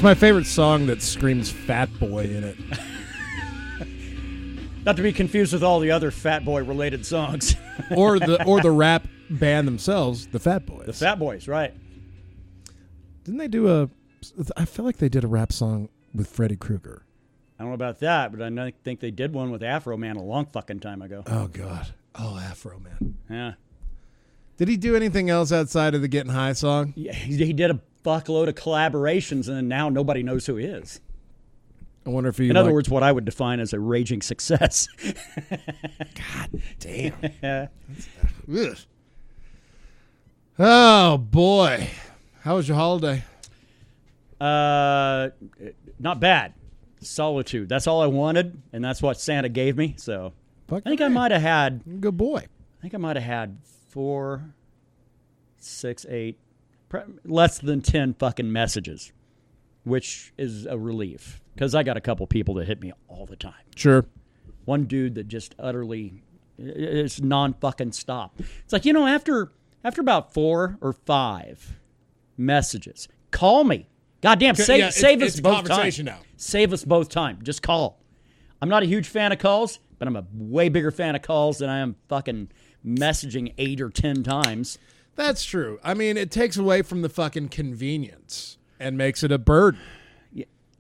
my favorite song that screams Fat Boy in it. Not to be confused with all the other Fat Boy related songs. or the rap band themselves, the Fat Boys. The Fat Boys, right. Didn't they do I feel like they did a rap song with Freddy Krueger. I don't know about that, but I think they did one with Afro Man a long fucking time ago. Oh, God. Oh, Afro Man. Yeah. Did he do anything else outside of the Getting High song? Yeah, he did a fuckload of collaborations, and now nobody knows who he is. I wonder if he... In other words, what I would define as a raging success. God damn. Oh, boy. How was your holiday? Not bad. Solitude. That's all I wanted, and that's what Santa gave me. So I think I might have had... Good boy. I think I might have had 4, 6, 8, less than 10 fucking messages, which is a relief. Because I got a couple people that hit me all the time. Sure. One dude that just utterly, it's non-fucking stop. It's like, after about 4 or 5 messages, call me. Goddamn, save us both time. Now. Save us both time. Just call. I'm not a huge fan of calls, but I'm a way bigger fan of calls than I am fucking messaging 8 or 10 times. That's true. I mean, it takes away from the fucking convenience and makes it a burden.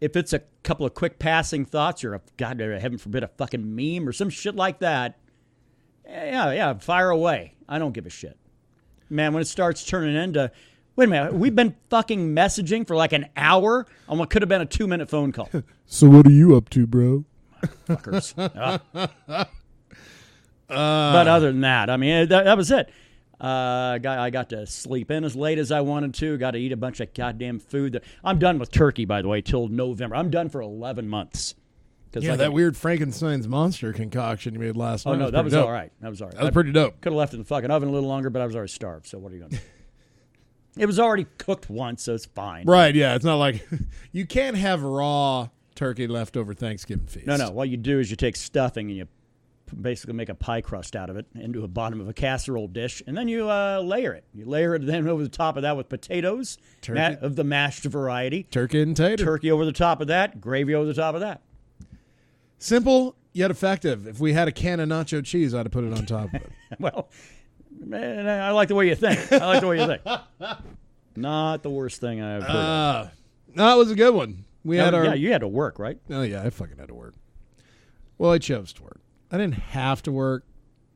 If it's a couple of quick passing thoughts or, God, heaven forbid, a fucking meme or some shit like that, yeah, fire away. I don't give a shit. Man, when it starts turning into, wait a minute, we've been fucking messaging for like an hour on what could have been a 2-minute phone call. So what are you up to, bro? Fuckers. But other than that, I mean, that was it. I got to sleep in as late as I wanted to. Got to eat a bunch of goddamn food. I'm done with turkey, by the way, till November. I'm done for 11 months. Yeah, that weird Frankenstein's monster concoction you made last night. Oh, no, that was all right. That was all right. That was pretty dope. Could have left it in the fucking oven a little longer, but I was already starved, so what are you going to do? It was already cooked once, so it's fine. Right, yeah. It's not like you can't have raw turkey left over Thanksgiving feast. No. What you do is you take stuffing and you basically make a pie crust out of it into a bottom of a casserole dish, and then you layer it. You layer it then over the top of that with potatoes of the mashed variety. Turkey and tater. Turkey over the top of that. Gravy over the top of that. Simple yet effective. If we had a can of nacho cheese, I'd have put it on top of it. Well, man, I like the way you think. Not the worst thing I've heard. No, it was a good one. Yeah, you had to work, right? Oh, yeah, I fucking had to work. Well, I chose to work. I didn't have to work.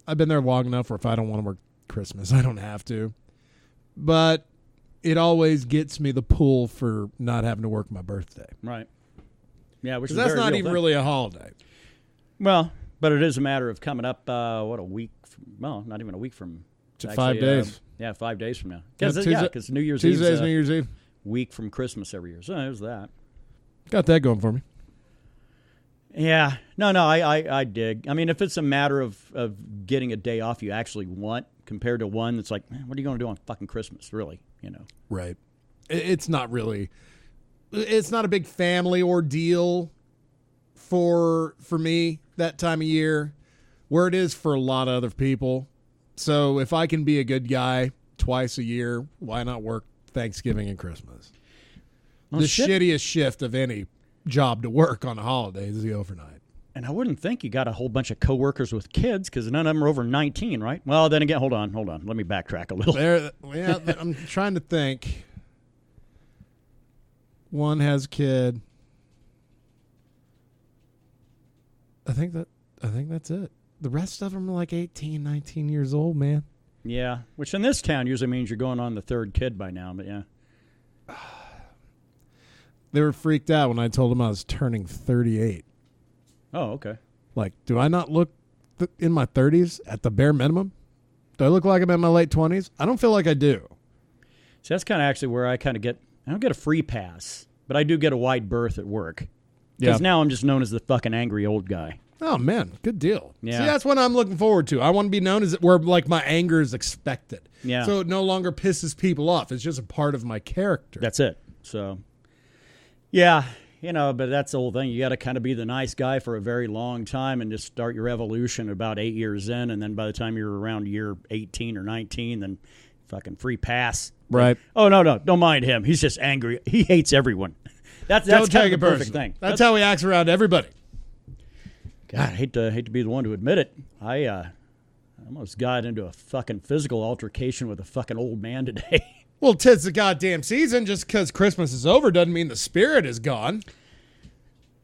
I've been there long enough where if I don't want to work Christmas, I don't have to. But it always gets me the pull for not having to work my birthday. Right. Yeah, which is that's not even really a holiday. Well, but it is a matter of coming up, a week from, well, not even a week from. Actually, 5 days. 5 days from now. Because New Year's Eve. Tuesday's New Year's Eve. Week from Christmas every year. So it was that. Got that going for me. Yeah. No, I dig. I mean, if it's a matter of getting a day off you actually want compared to one that's like, man, what are you going to do on fucking Christmas, really? Right. It's not really. It's not a big family ordeal for me that time of year, where it is for a lot of other people. So if I can be a good guy twice a year, why not work Thanksgiving and Christmas? Well, shittiest shift of any job to work on a holiday is the overnight. And I wouldn't think you got a whole bunch of coworkers with kids because none of them are over 19, right? Well, then again, hold on. Let me backtrack a little. I'm trying to think. One has a kid. I think that's it. The rest of them are like 18, 19 years old, man. Yeah, which in this town usually means you're going on the third kid by now, but yeah. They were freaked out when I told them I was turning 38. Oh, okay. Like, do I not look in my 30s at the bare minimum? Do I look like I'm in my late 20s? I don't feel like I do. See, that's kind of actually where I kind of I don't get a free pass, but I do get a wide berth at work. Because now I'm just known as the fucking angry old guy. Oh, man. Good deal. Yeah. See, that's what I'm looking forward to. I want to be known as where, like, my anger is expected. Yeah. So it no longer pisses people off. It's just a part of my character. That's it. So, yeah, but that's the whole thing. You got to kind of be the nice guy for a very long time and just start your evolution about 8 years in. And then by the time you're around year 18 or 19, then fucking free pass. Right. Oh, no. Don't mind him. He's just angry. He hates everyone. That's Don't kind take of the it perfect personally. thing. That's how he acts around everybody. God, I hate to be the one to admit it. I almost got into a fucking physical altercation with a fucking old man today. Well, 'tis the goddamn season. Just because Christmas is over doesn't mean the spirit is gone.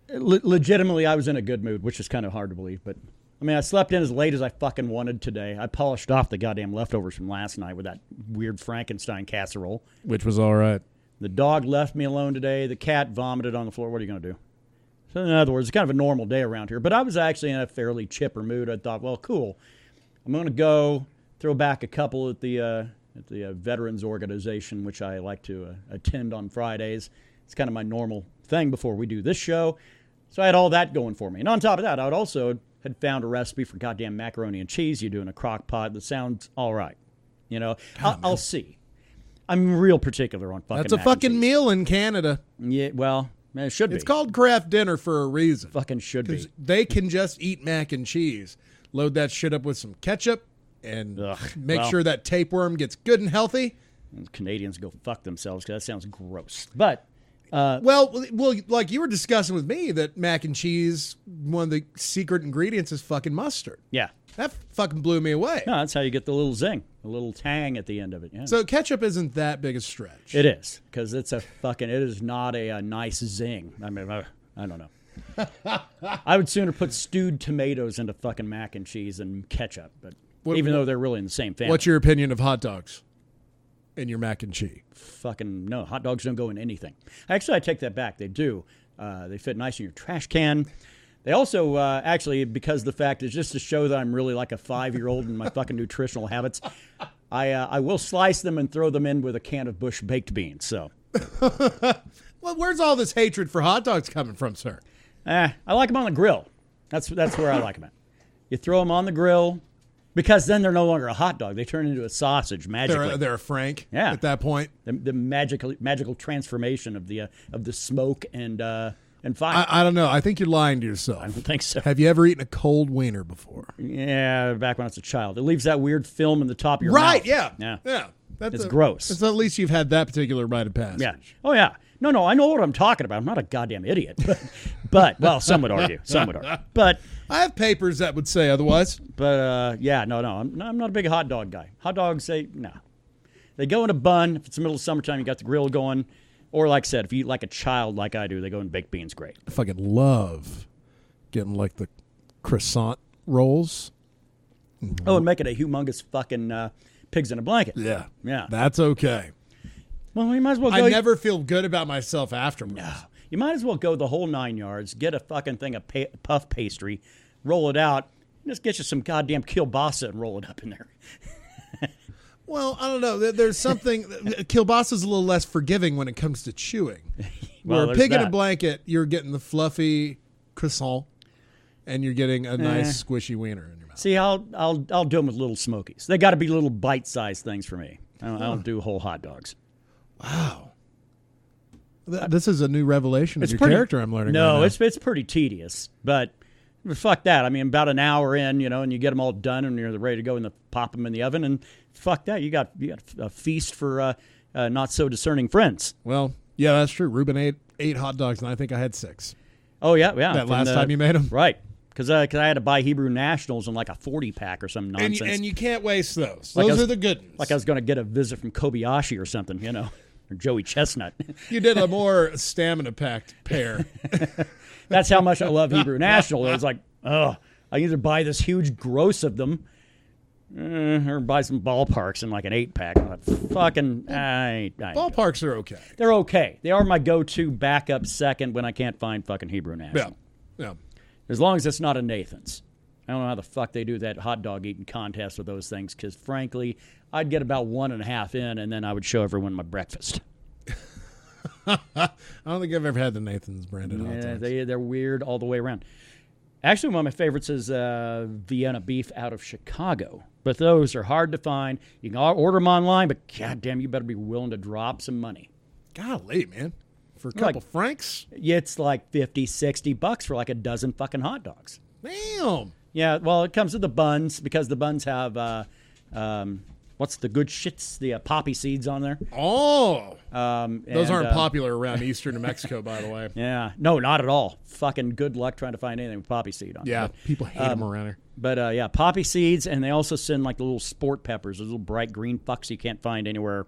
Legitimately, I was in a good mood, which is kind of hard to believe. But, I mean, I slept in as late as I fucking wanted today. I polished off the goddamn leftovers from last night with that weird Frankenstein casserole. Which was all right. The dog left me alone today. The cat vomited on the floor. What are you going to do? So, in other words, it's kind of a normal day around here. But I was actually in a fairly chipper mood. I thought, well, cool. I'm going to go throw back a couple at the Veterans Organization, which I like to attend on Fridays. It's kind of my normal thing before we do this show. So I had all that going for me. And on top of that, I had found a recipe for goddamn macaroni and cheese you do in a crock pot that sounds all right. You know, I'll see. I'm real particular on fucking That's a mac and fucking cheese. meal in Canada. Yeah, well, it should be. It's called craft dinner for a reason. Fucking should be. 'Cause they can just eat mac and cheese. Load that shit up with some ketchup and make sure that tapeworm gets good and healthy. Canadians go fuck themselves because that sounds gross. But Well, like you were discussing with me that mac and cheese, one of the secret ingredients is fucking mustard. yeah, That fucking blew me away. no, that's how you get the little zing, a little tang at the end of it. Yeah. So ketchup isn't that big a stretch. It is, because it is not a nice zing. I mean, I don't know. I would sooner put stewed tomatoes into fucking mac and cheese than ketchup, but even though they're really in the same family. What's your opinion of hot dogs in your mac and cheese? Fucking no, hot dogs don't go in anything. Actually, I take that back. They do. They fit nice in your trash can. They also, actually, because the fact is just to show that I'm really like a 5-year-old in my fucking nutritional habits, I will slice them and throw them in with a can of Bush baked beans. So, Well, where's all this hatred for hot dogs coming from, sir? I like them on the grill. That's where I like them at. You throw them on the grill because then they're no longer a hot dog. They turn into a sausage magically. They're a Frank Yeah. at that point. The magical transformation of the smoke and fire. I don't know. I think you're lying to yourself. I don't think so. Have you ever eaten a cold wiener before? Yeah, back when I was a child. It leaves that weird film in the top of your Right, mouth. yeah. It's gross. It's at least you've had that particular rite of passage. Yeah. Oh, yeah. No, I know what I'm talking about. I'm not a goddamn idiot. But well, some would argue. But I have papers that would say otherwise. yeah, no. I'm not a big hot dog guy. Hot dogs, they go in a bun. If it's the middle of summertime, you got the grill going. Or like I said, if you eat like a child like I do, they go in baked beans. Great. I fucking love getting like the croissant rolls. Oh, and make it a humongous fucking pigs in a blanket. Yeah. Yeah. That's okay. Well, you might as well go. I never feel good about myself afterwards. No. You might as well go the whole 9 yards, get a fucking thing of puff pastry, roll it out, and just get you some goddamn kielbasa and roll it up in there. Well, I don't know. There's something. Kielbasa's a little less forgiving when it comes to chewing. Well, Where there's pig in a that. blanket, you're getting the fluffy croissant, and you're getting a nice squishy wiener in your mouth. See, I'll do them with little smokies. They got to be little bite-sized things for me. I don't do whole hot dogs. Wow. This is a new revelation of It's your pretty- character I'm learning No, right now. it's pretty tedious, but fuck that. I mean, about an hour in, and you get them all done and you're ready to go and pop them in the oven, and fuck that. You got a feast for not so discerning friends. Well, yeah, that's true. Ruben ate 8 hot dogs, and I think I had 6. Oh yeah. That last time you made them? Right. Because I had to buy Hebrew Nationals in like a 40-pack or some nonsense. And you can't waste those. Like Those are the good ones. Like I was going to get a visit from Kobayashi or something, or Joey Chestnut. You did a more stamina-packed pair. That's how much I love Hebrew National. It was like, I either buy this huge gross of them or buy some ballparks in like an 8-pack. I'm like, fucking, Ballparks are okay. They're okay. They are my go-to backup second when I can't find fucking Hebrew National. Yeah. As long as it's not a Nathan's. I don't know how the fuck they do that hot dog eating contest with those things, because frankly, I'd get about 1.5 in, and then I would show everyone my breakfast. I don't think I've ever had the Nathan's branded hot dogs. They're weird all the way around. Actually, one of my favorites is Vienna beef out of Chicago. But those are hard to find. You can order them online, but goddamn, you better be willing to drop some money. Golly, man. For a couple francs? It's like $50, $60 for like a dozen fucking hot dogs. Damn. Yeah, well, it comes with the buns, because the buns have what's the good shits? The poppy seeds on there. Oh, those aren't and, popular around eastern New Mexico, by the way. Yeah, no, not at all. Fucking good luck trying to find anything with poppy seed on it. Yeah, people hate them around here. But yeah, poppy seeds, and they also send like the little sport peppers, those little bright green fucks you can't find anywhere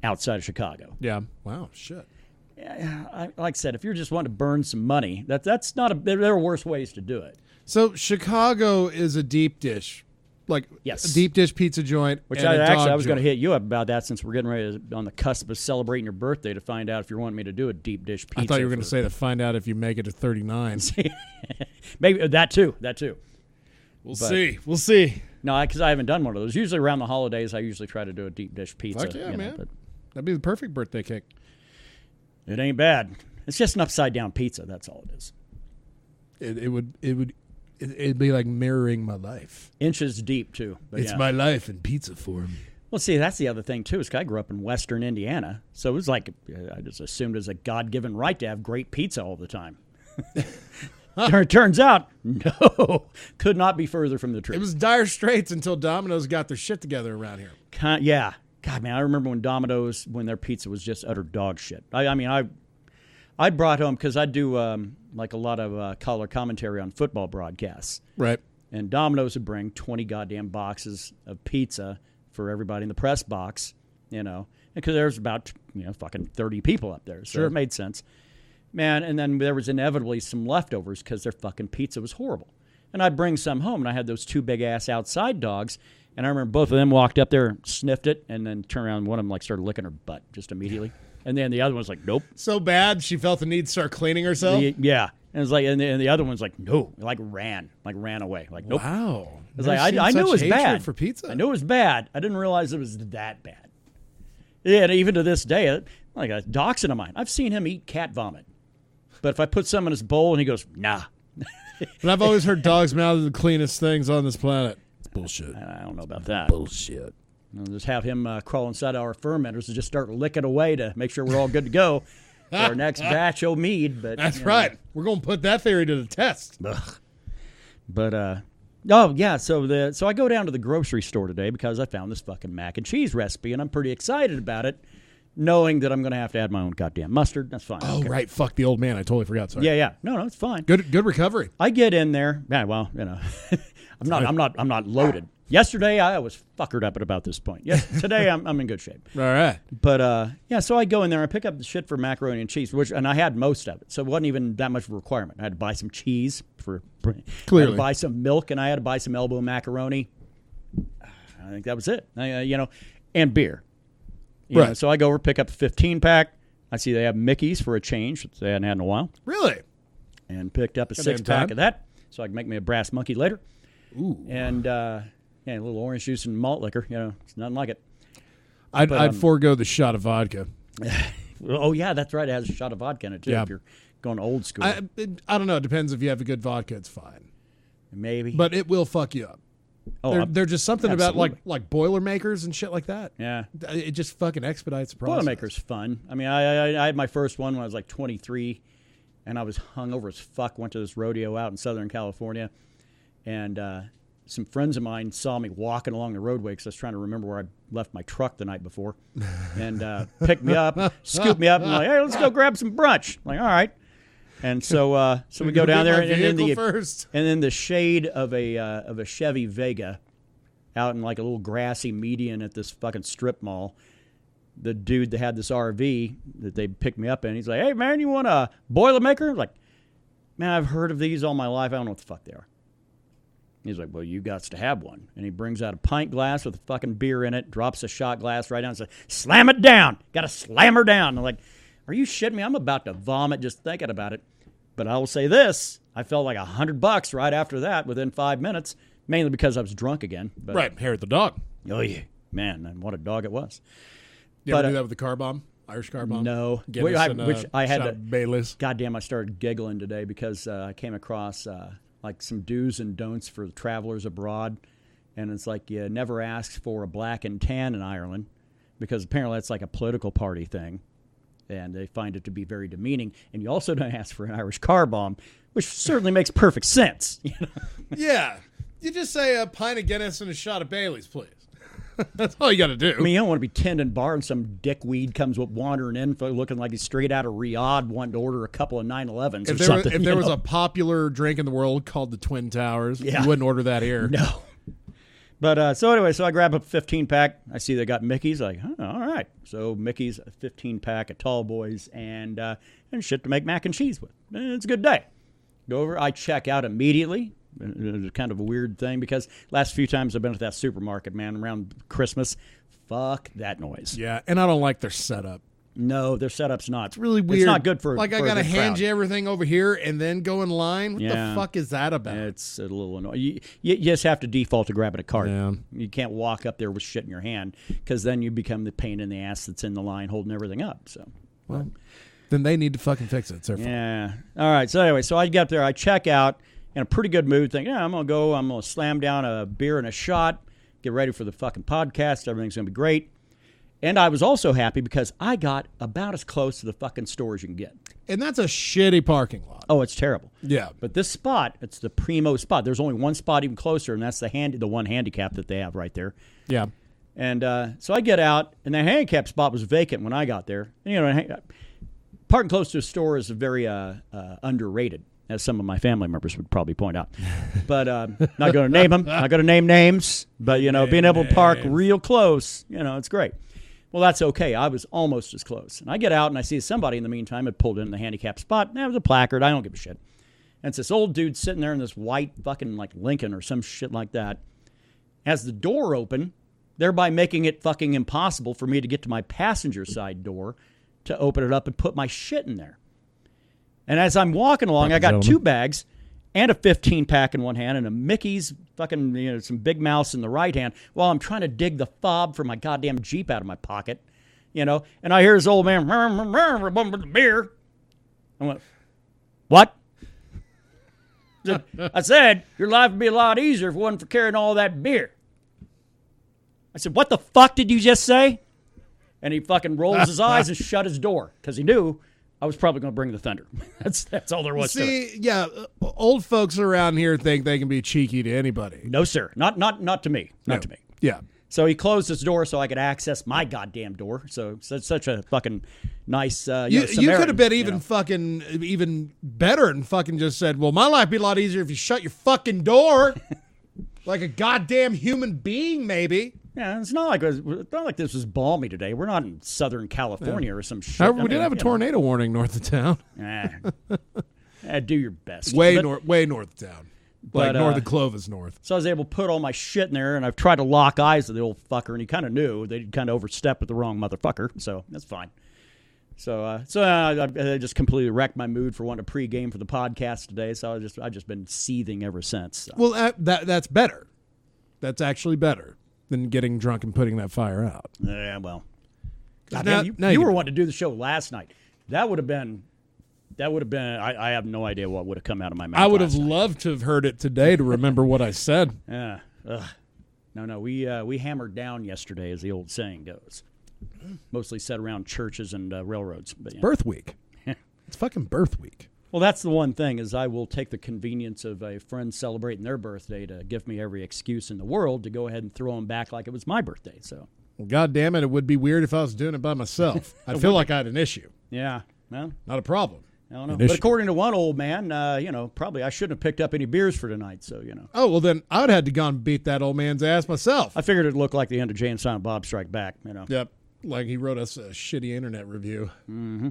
outside of Chicago. Yeah. Wow. Shit. Yeah, like I said, if you're just wanting to burn some money, that's not a. There are worse ways to do it. So Chicago is a deep dish, like Yes. a deep dish pizza joint. Which and I was going to hit you up about that since we're getting ready to, on the cusp of celebrating your birthday, to find out if you want me to do a deep dish pizza. I thought you were going to say to find out if you make it to 39. Maybe that too. We'll see. We'll see. No, because I haven't done one of those. Usually around the holidays, I usually try to do a deep dish pizza. Fuck yeah, man. But That'd be the perfect birthday cake. it ain't bad. It's just an upside down pizza. That's all it is. It'd be like mirroring my life. Inches deep too. But It's my life in pizza form. Well, see, that's the other thing too. Is I grew up in Western Indiana, so it was like I just assumed it was a God-given right to have great pizza all the time. Turns out, no, could not be further from the truth. It was dire straits until Domino's got their shit together around here. Yeah. God, man, I remember when Domino's, when their pizza was just utter dog shit. I brought home, because I do like a lot of color commentary on football broadcasts. Right. And Domino's would bring 20 goddamn boxes of pizza for everybody in the press box, because there's about, fucking 30 people up there. So Sure. It made sense. Man, and then there was inevitably some leftovers because their fucking pizza was horrible. And I'd bring some home, and I had those two big-ass outside dogs, and I remember both of them walked up there, sniffed it, and then turned around, and one of them started licking her butt just immediately. And then the other one's like, nope. So bad, she felt the need to start cleaning herself? Yeah. And it was like, and the other one's like, no, ran away. Like, nope. Wow. I was like, I knew it was bad. For pizza? I knew it was bad. I didn't realize it was that bad. Yeah, and even to this day, like a dachshund of mine, I've seen him eat cat vomit. But if I put some in his bowl and he goes, nah. But I've always heard dogs' mouths are the cleanest things on this planet. It's bullshit. I don't know about that. Bullshit. I'll just have him crawl inside our fermenters and just start licking away to make sure we're all good to go for our next batch of Mead. But That's right. We're going to put that theory to the test. Ugh. But, oh, yeah, so I go down to the grocery store today because I found this fucking mac and cheese recipe, and I'm pretty excited about it, knowing that I'm going to have to add my own goddamn mustard. That's fine. Oh, right. Fuck the old man. I totally forgot. Sorry. Yeah. No, it's fine. Good recovery. I get in there. Yeah, well, I'm not loaded. Yesterday, I was fuckered up at about this point. Yes, today I'm in good shape. All right. But yeah, so I go in there and I pick up the shit for macaroni and cheese, and I had most of it, so it wasn't even that much of a requirement. I had to buy some cheese I had to buy some milk, and I had to buy some elbow macaroni. I think that was it. And beer. Right. So I go over, pick up a 15-pack. I see they have Mickey's for a change, which they hadn't had in a while. Really? And picked up a Goddamn 6-pack time. of that, so I can make me a brass monkey later. Ooh. And a little orange juice and malt liquor. It's nothing like it. I'd forego the shot of vodka. Oh, yeah, that's right. It has a shot of vodka in it, too, Yeah. if you're going old school. I don't know. It depends. If you have a good vodka, it's fine. Maybe. But it will fuck you up. Oh, There's just something about absolutely. like Boilermakers and shit like that. Yeah. It just fucking expedites the process. Boilermaker's fun. I mean, I had my first one when I was like 23, and I was hungover as fuck. Went to this rodeo out in Southern California, and some friends of mine saw me walking along the roadway because I was trying to remember where I left my truck the night before, and picked me up, scooped me up, and like, hey, let's go grab some brunch. I'm like, all right. And so we go down there, and in the shade of a Chevy Vega, out in like a little grassy median at this fucking strip mall, the dude that had this RV that they picked me up in, he's like, hey man, you want a Boilermaker? I'm like, man, I've heard of these all my life. I don't know what the fuck they are. He's like, well, you got to have one. And he brings out a pint glass with a fucking beer in it, drops a shot glass right down, and says, slam it down. Got to slam her down. I'm like, are you shitting me? I'm about to vomit just thinking about it. But I will say this, I felt like $100 right after that within 5 minutes, mainly because I was drunk again. But, Right, hair of the dog. Oh, yeah. Man, and what a dog it was. You ever do that with the car bomb? Irish car bomb? No. Guinness Which I had shot to. of Baileys. Goddamn, I started giggling today because I came across like some do's and don'ts for travelers abroad. And it's like you never ask for a black and tan in Ireland because apparently that's like a political party thing. And they find it to be very demeaning. And you also don't ask for an Irish car bomb, which certainly makes perfect sense. Yeah. You just say a pint of Guinness and a shot of Baileys, please. That's all you got to do. I mean, you don't want to be tending bar and some dickweed comes wandering in looking like he's straight out of Riyadh wanting to order a couple of 911s or something. If there was a popular drink in the world called the Twin Towers, you wouldn't order that here. No. But so anyway, so I grab a 15-pack. I see they got Mickey's. Like, all right. So Mickey's, a 15-pack of Tall Boys and shit to make mac and cheese with. It's a good day. Go over. I check out immediately. It's kind of a weird thing because last few times I've been at that supermarket, man, around Christmas, fuck that noise. Yeah, and I don't like their setup. No, their setup's not. It's really weird. It's not good for I got to hand you everything over here and then go in line. What the fuck is that about? It's a little annoying. You just have to default to grabbing a cart. Yeah. You can't walk up there with shit in your hand because then you become the pain in the ass that's in the line holding everything up. So, well, then they need to fucking fix it. It's their fault. Yeah. All right. So anyway, so I get up there, I check out in a pretty good mood, thinking, I'm going to slam down a beer and a shot, get ready for the fucking podcast. Everything's going to be great. And I was also happy because I got about as close to the fucking store as you can get. And that's a shitty parking lot. Oh, it's terrible. Yeah. But this spot, it's the primo spot. There's only one spot even closer, and that's the one handicap that they have right there. Yeah. And so I get out, and the handicap spot was vacant when I got there. You know, parking close to a store is very underrated, as some of my family members would probably point out. But not going to name them. Not going to name names. But, being able to park real close, it's great. Well, that's okay. I was almost as close. And I get out, and I see somebody in the meantime had pulled in the handicap spot. That was a placard. I don't give a shit. And it's this old dude sitting there in this white fucking like Lincoln or some shit like that. Has the door open, thereby making it fucking impossible for me to get to my passenger side door to open it up and put my shit in there. And as I'm walking along, I got 2 bags and a 15-pack in one hand and a Mickey's fucking, some Big Mouse in the right hand while I'm trying to dig the fob for my goddamn Jeep out of my pocket, and I hear this old man, beer. I went, what? I said, your life would be a lot easier if it wasn't for carrying all that beer. I said, what the fuck did you just say? And he fucking rolls his eyes and shut his door because he knew I was probably going to bring the thunder. That's all there was to it. Yeah, old folks around here think they can be cheeky to anybody. No, sir. Not to me. Not to me. Yeah. So he closed his door so I could access my goddamn door. So it's such a fucking nice. You could have been even better and fucking just said, "Well, my life would be a lot easier if you shut your fucking door, like a goddamn human being, maybe." Yeah, it's not like this was balmy today. We're not in Southern California or some shit. However, we did have a tornado warning north of town. Do your best. Way north of town. Like north of Clovis north. So I was able to put all my shit in there, and I've tried to lock eyes with the old fucker, and he kind of knew. They kind of overstepped with the wrong motherfucker, so that's fine. So I just completely wrecked my mood for wanting to pregame for the podcast today, so I've just been seething ever since. So. Well, that's better. That's actually better than getting drunk and putting that fire out. Yeah, well. You were wanting to do the show last night. That would have been. I have no idea what would have come out of my mouth. I would have loved to have heard it today to remember what I said. Yeah. No. We hammered down yesterday, as the old saying goes. Mostly set around churches and railroads. But, Birth week. It's fucking birth week. Well, that's the one thing is I will take the convenience of a friend celebrating their birthday to give me every excuse in the world to go ahead and throw them back like it was my birthday. So. Well, God damn it would be weird if I was doing it by myself. I feel like I had an issue. Yeah. Well, not a problem. I don't know. But according to one old man, probably I shouldn't have picked up any beers for tonight. So, Oh, well, then I would have had to go and beat that old man's ass myself. I figured it'd look like the end of Jay and Silent Bob Strike Back, Yep. Like he wrote us a shitty internet review. Mm-hmm.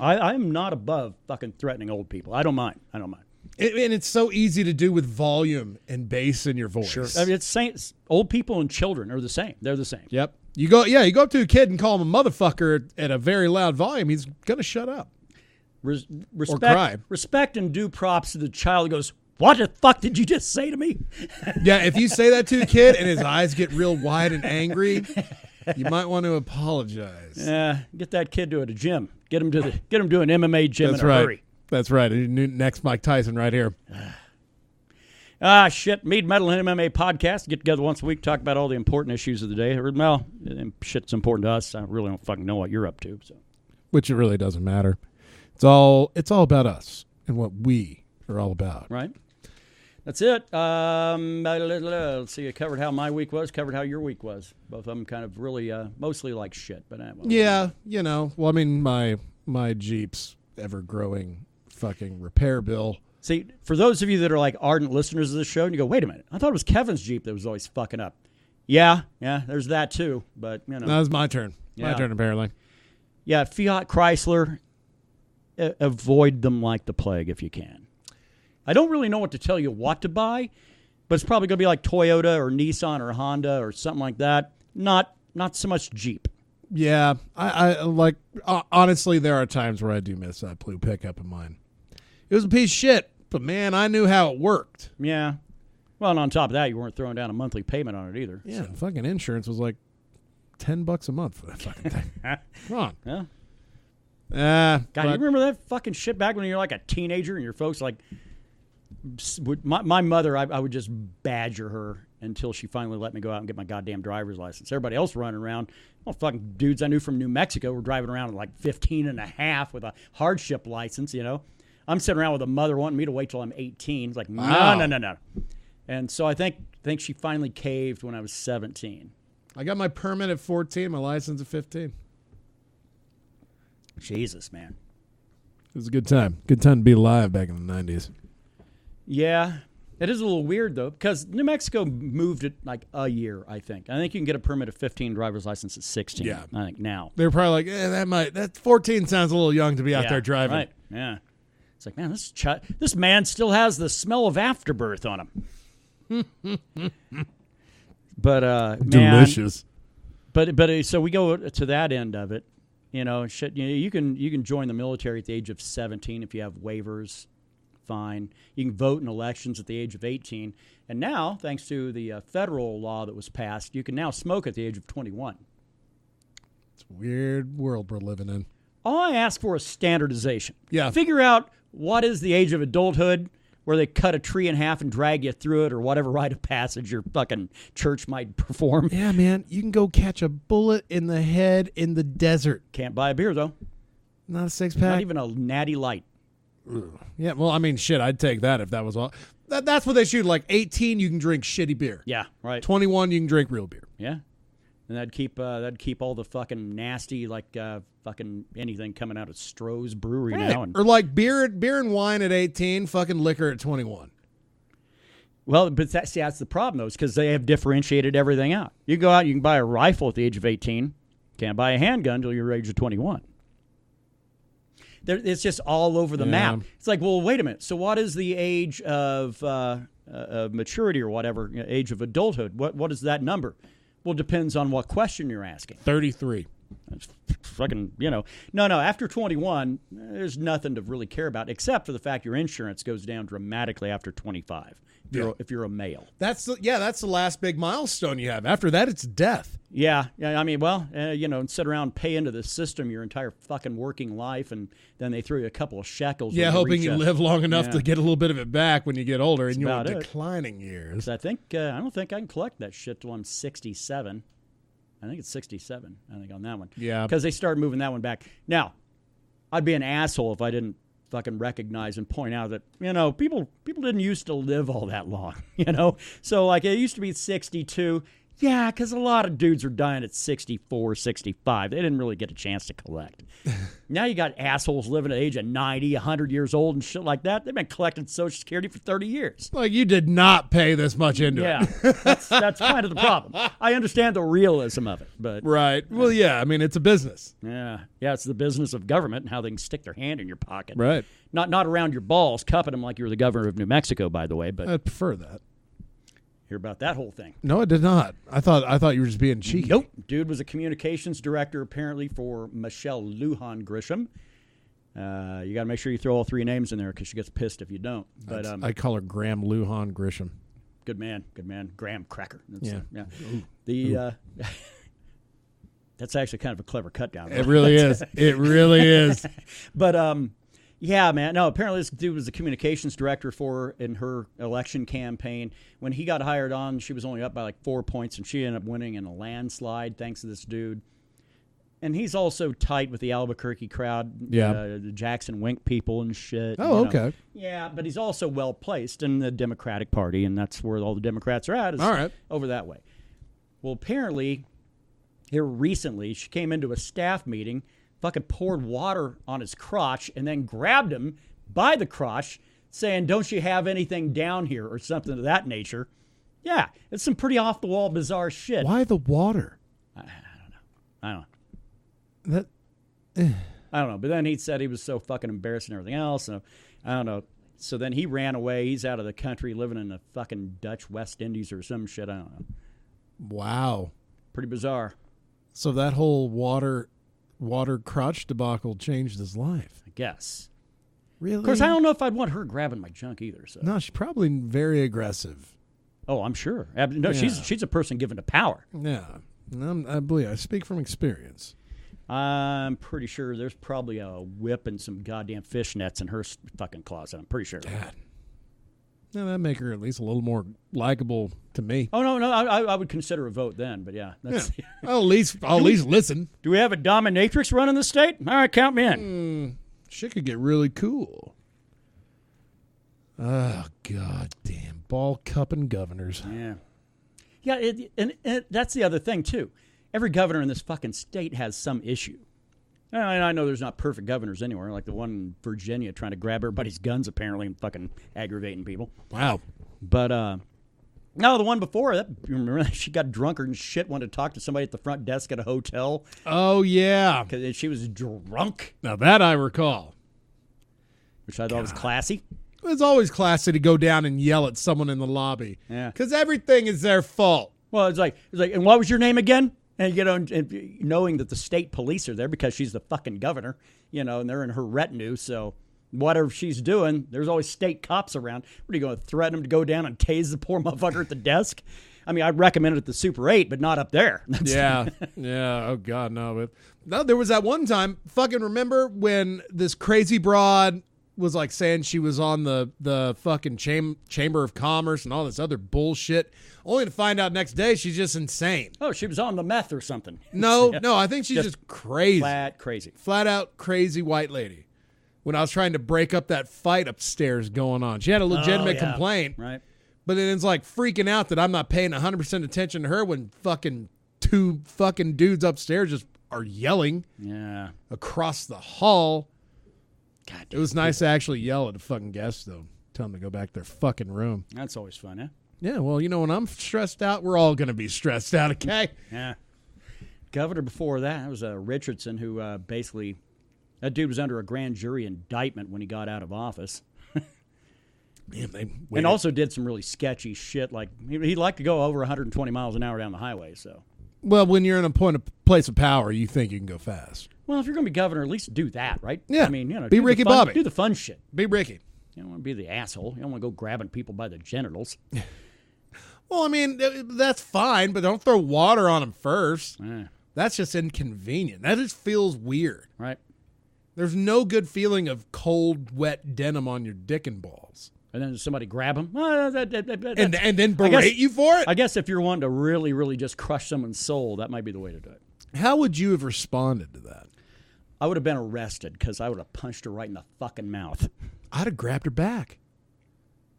I'm not above fucking threatening old people. I don't mind. And it's so easy to do with volume and bass in your voice. Sure. I mean, old people and children are the same. They're the same. Yep. You go up to a kid and call him a motherfucker at a very loud volume, he's going to shut up. Or cry. Respect and due props to the child who goes, what the fuck did you just say to me? Yeah, if you say that to a kid and his eyes get real wide and angry, you might want to apologize. Yeah, get that kid to a gym. Get him to an MMA gym in a hurry. That's right. Next Mike Tyson right here. Shit. Mead, Metal, and MMA podcast. Get together once a week, talk about all the important issues of the day. Well, shit's important to us. I really don't fucking know what you're up to. So, which it really doesn't matter. It's all about us and what we are all about. Right. That's it. Let's see. I covered how my week was, covered how your week was. Both of them kind of really mostly like shit. But yeah, you know. Well, I mean, my Jeep's ever-growing fucking repair bill. See, for those of you that are like ardent listeners of this show, and you go, wait a minute, I thought it was Kevin's Jeep that was always fucking up. Yeah, there's that too. But, you know. That was my turn. My turn, apparently. Yeah, Fiat Chrysler, avoid them like the plague if you can. I don't really know what to tell you what to buy, but it's probably going to be like Toyota or Nissan or Honda or something like that. Not so much Jeep. Yeah, I like, honestly, there are times where I do miss that blue pickup of mine. It was a piece of shit, but man, I knew how it worked. Yeah. Well, and on top of that, you weren't throwing down a monthly payment on it either. Yeah, fucking insurance was like $10 a month for that fucking thing. Come on. Yeah. God, you remember that fucking shit back when you were like a teenager and your folks like, my mother, I would just badger her until she finally let me go out and get my goddamn driver's license. Everybody else running around, well, fucking dudes I knew from New Mexico were driving around at like 15 and a half with a hardship license, you know. I'm sitting around with a mother wanting me to wait till I'm 18. It's like, wow. No. And so I think she finally caved when I was 17. I got my permit at 14, my license at 15. Jesus, man. It was a good time. Good time to be alive back in the 90s. Yeah. It is a little weird, though, because New Mexico moved it like a year, I think. I think you can get a permit at 15, driver's license at 16, yeah. I think, now. They're probably like, that 14 sounds a little young to be out there driving. Right, yeah. It's like, man, this man still has the smell of afterbirth on him. But delicious. Man, but so we go to that end of it. You know, shit. You can join the military at the age of 17 if you have waivers. Fine. You can vote in elections at the age of 18, and now, thanks to the federal law that was passed, you can now smoke at the age of 21. It's a weird world we're living in. All I ask for is standardization. Yeah. Figure out what is the age of adulthood where they cut a tree in half and drag you through it or whatever rite of passage your fucking church might perform. Yeah, man. You can go catch a bullet in the head in the desert. Can't buy a beer, though. Not a six-pack. Not even a natty light. Yeah, well, I mean, shit, I'd take that if that was all. That's what they shoot. Like 18, you can drink shitty beer. Yeah, right. 21, you can drink real beer. Yeah. And that'd keep all the fucking nasty, like fucking anything coming out of Stroh's Brewery now. Or like beer and wine at 18, fucking liquor at 21. Well, but that's the problem, though, is because they have differentiated everything out. You go out, you can buy a rifle at the age of 18. Can't buy a handgun until you're age of 21. It's just all over the map. It's like, well, wait a minute. So what is the age of maturity or whatever, age of adulthood? What is that number? Well, it depends on what question you're asking. 33. That's fucking, No, after 21, there's nothing to really care about except for the fact your insurance goes down dramatically after 25 if you're a male. That's the last big milestone you have. After that, it's death. Yeah. I mean, well, sit around, pay into the system your entire fucking working life, and then they throw you a couple of shekels. Yeah, hoping you live long enough to get a little bit of it back when you get older in your declining years. I don't think I can collect that shit till I'm 67. I think it's 67, on that one. Yeah. Because they start moving that one back. Now, I'd be an asshole if I didn't fucking recognize and point out that, people didn't used to live all that long, So, like, it used to be 62. Yeah, because a lot of dudes are dying at 64, 65. They didn't really get a chance to collect. Now you got assholes living at the age of 90, 100 years old and shit like that. They've been collecting Social Security for 30 years. Like, you did not pay this much into it. Yeah, that's kind of the problem. I understand the realism of it, but... Right. Well, yeah, I mean, it's a business. Yeah, it's the business of government and how they can stick their hand in your pocket. Right. Not around your balls, cupping them like you were the governor of New Mexico, by the way, but... I'd prefer that. Hear about that whole thing? No, I did not. I thought you were just being cheeky. Nope. Dude was a communications director apparently for Michelle Lujan Grisham. You got to make sure you throw all three names in there because she gets pissed if you don't. But I call her Graham Lujan Grisham. Good man. Graham Cracker. Yeah. That's actually kind of a clever cut down. It really is. It really is. But yeah, man. No, apparently this dude was the communications director for in her election campaign. When he got hired on, she was only up by like 4 points, and she ended up winning in a landslide thanks to this dude. And he's also tight with the Albuquerque crowd, the Jackson Wink people and shit. Oh, okay. Yeah, but he's also well-placed in the Democratic Party, and that's where all the Democrats are at, is all right. over that way. Well, apparently, here recently, she came into a staff meeting, fucking poured water on his crotch, and then grabbed him by the crotch, saying, "Don't you have anything down here?" or something of that nature. Yeah, it's some pretty off-the-wall, bizarre shit. Why the water? I don't know. That I don't know. But then he said he was so fucking embarrassed and everything else. So I don't know. So then he ran away. He's out of the country, living in the fucking Dutch West Indies or some shit. I don't know. Wow. Pretty bizarre. So that whole water crotch debacle changed his life. I guess. Really? Of course, I don't know if I'd want her grabbing my junk either. So. No, she's probably very aggressive. Oh, I'm sure. No, Yeah. she's a person given to power. Yeah. I believe. I speak from experience. I'm pretty sure there's probably a whip and some goddamn fishnets in her fucking closet. I'm pretty sure. God. Now that'd make her at least a little more likable to me. Oh no, I would consider a vote then, but yeah, that's. Yeah. I'll at least listen. Do we have a dominatrix running the state? All right, count me in. Shit could get really cool. Oh god damn, ball cupping governors. Yeah, and that's the other thing too. Every governor in this fucking state has some issue. And I know there's not perfect governors anywhere, like the one in Virginia trying to grab everybody's guns apparently and fucking aggravating people. Wow. But no, the one before that, you remember that she got drunker and shit, wanted to talk to somebody at the front desk at a hotel. Oh yeah, because she was drunk. Now that I recall, which I thought was classy. It's always classy to go down and yell at someone in the lobby. Yeah, because everything is their fault. Well, it's like, and what was your name again? And, and knowing that the state police are there because she's the fucking governor, and they're in her retinue. So whatever she's doing, there's always state cops around. What are you going to threaten them to go down and tase the poor motherfucker at the desk? I mean, I'd recommend it at the Super 8, but not up there. Yeah. Oh, God, no. But no, there was that one time, fucking remember when this crazy broad was like saying she was on the fucking Chamber of Commerce and all this other bullshit, only to find out next day she's just insane. Oh, she was on the meth or something. No, I think she's just crazy. Flat out crazy white lady. When I was trying to break up that fight upstairs going on, she had a legitimate complaint. Right. But then it's like freaking out that I'm not paying 100% attention to her when fucking two fucking dudes upstairs just are yelling across the hall. God, it was nice to actually yell at the fucking guests, though. Tell them to go back to their fucking room. That's always fun, huh? Yeah, well, when I'm stressed out, we're all going to be stressed out, okay? Yeah. Governor before that was Richardson, who basically, that dude was under a grand jury indictment when he got out of office. Damn, and also did some really sketchy shit. Like, he'd like to go over 120 miles an hour down the highway, so. Well, when you're in a place of power, you think you can go fast. Well, if you're going to be governor, at least do that, right? Yeah. I mean, be Ricky Bobby. Do the fun shit. Be Ricky. You don't want to be the asshole. You don't want to go grabbing people by the genitals. Well, I mean, that's fine, but don't throw water on them first. That's just inconvenient. That just feels weird. Right. There's no good feeling of cold, wet denim on your dick and balls. And then somebody grab them. And then berate you for it? I guess if you're wanting to really, really just crush someone's soul, that might be the way to do it. How would you have responded to that? I would have been arrested because I would have punched her right in the fucking mouth. I'd have grabbed her back.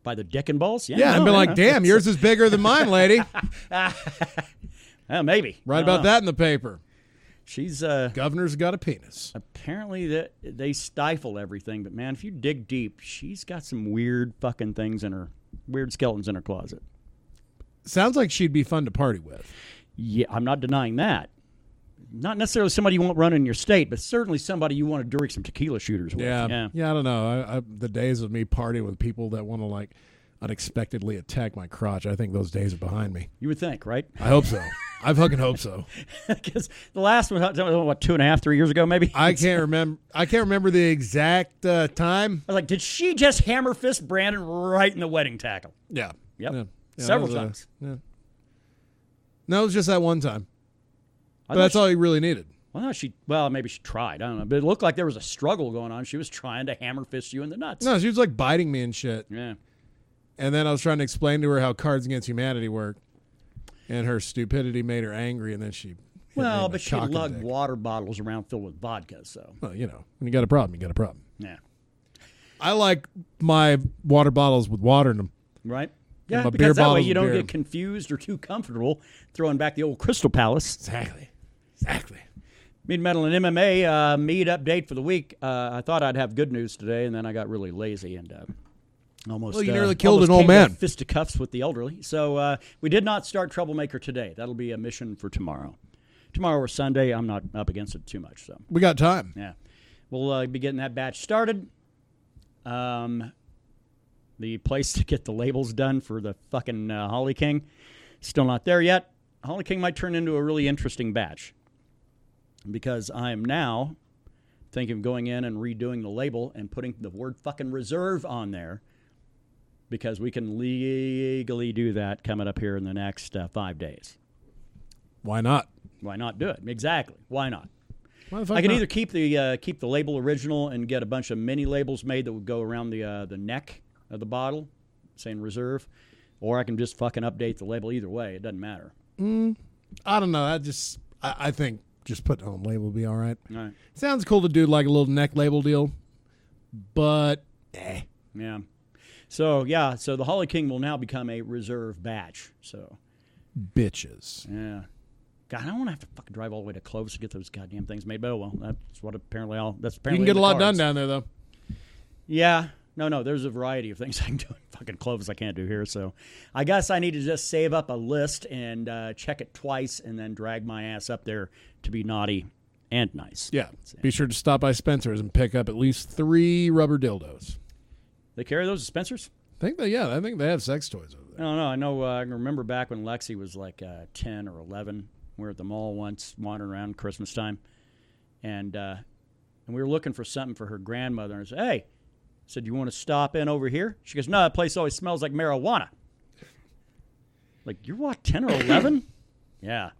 By the dick and balls? Yeah, I'd be like, damn, yours is bigger than mine, lady. Well, maybe. Write about that in the paper. She's governor's got a penis. Apparently they stifle everything, but man, if you dig deep, she's got some weird fucking things in her, weird skeletons in her closet. Sounds like she'd be fun to party with. Yeah, I'm not denying that. Not necessarily somebody you want run in your state, but certainly somebody you want to drink some tequila shooters with. Yeah, I don't know. The days of me partying with people that want to like unexpectedly attack my crotch, I think those days are behind me. You would think, right? I hope so. I fucking hope so. Because the last one, what, 2.5, 3 years ago, maybe? I can't remember the exact time. I was like, did she just hammer fist Brandon right in the wedding tackle? Yeah. Yep. Yeah. Several times. Yeah. No, it was just that one time. But that's all he really needed. Well, maybe she tried. I don't know. But it looked like there was a struggle going on. She was trying to hammer fist you in the nuts. No, she was like biting me and shit. Yeah. And then I was trying to explain to her how Cards Against Humanity work. And her stupidity made her angry. And then she Well, name but a she cock and lugged dick. water bottles around filled with vodka, so. Well, when you got a problem, you got a problem. Yeah. I like my water bottles with water in them. Right? And Yeah, my because beer that way bottles you with don't beer. get confused or too comfortable throwing back the old Crystal Palace. Exactly. Mead Metal and MMA, Mead update for the week. I thought I'd have good news today, and then I got really lazy and almost. Well, you nearly killed almost an old came to man. Fisticuffs with the elderly. So we did not start Troublemaker today. That'll be a mission for tomorrow. Tomorrow or Sunday, I'm not up against it too much. So We got time. yeah, we'll be getting that batch started. The place to get the labels done for the fucking Holly King, still not there yet. Holly King might turn into a really interesting batch because I am now thinking of going in and redoing the label and putting the word fucking reserve on there because we can legally do that coming up here in the next 5 days. Why not? Why not do it? Exactly. Why not? Why the fuck I can not? either keep the label original and get a bunch of mini labels made that would go around the neck of the bottle, saying reserve, or I can just fucking update the label. Either way, it doesn't matter. I don't know. I think just putting it on the label would be all right. All right. Sounds cool to do like a little neck label deal, but Yeah. So the Holly King will now become a reserve batch. So bitches. yeah. God, I don't want to have to fucking drive all the way to Clovis to get those goddamn things made. But oh well, that's what apparently that's apparently You can get in a the lot done cards. down there, though. Yeah. No, there's a variety of things I can do in fucking Clovis I can't do here. So I guess I need to just save up a list and check it twice and then drag my ass up there to be naughty and nice. Yeah. Be sure to stop by Spencer's and pick up at least 3 rubber dildos. They carry those at Spencer's? I think they have sex toys over I there. don't know. I know. I can remember back when Lexi was like 10 or 11. We were at the mall once, wandering around Christmas time, and we were looking for something for her grandmother. And I said, "Hey," I said, "You want to stop in over here?" She goes, "No, that place always smells like marijuana." Like, you're what, 10 or 11? Yeah.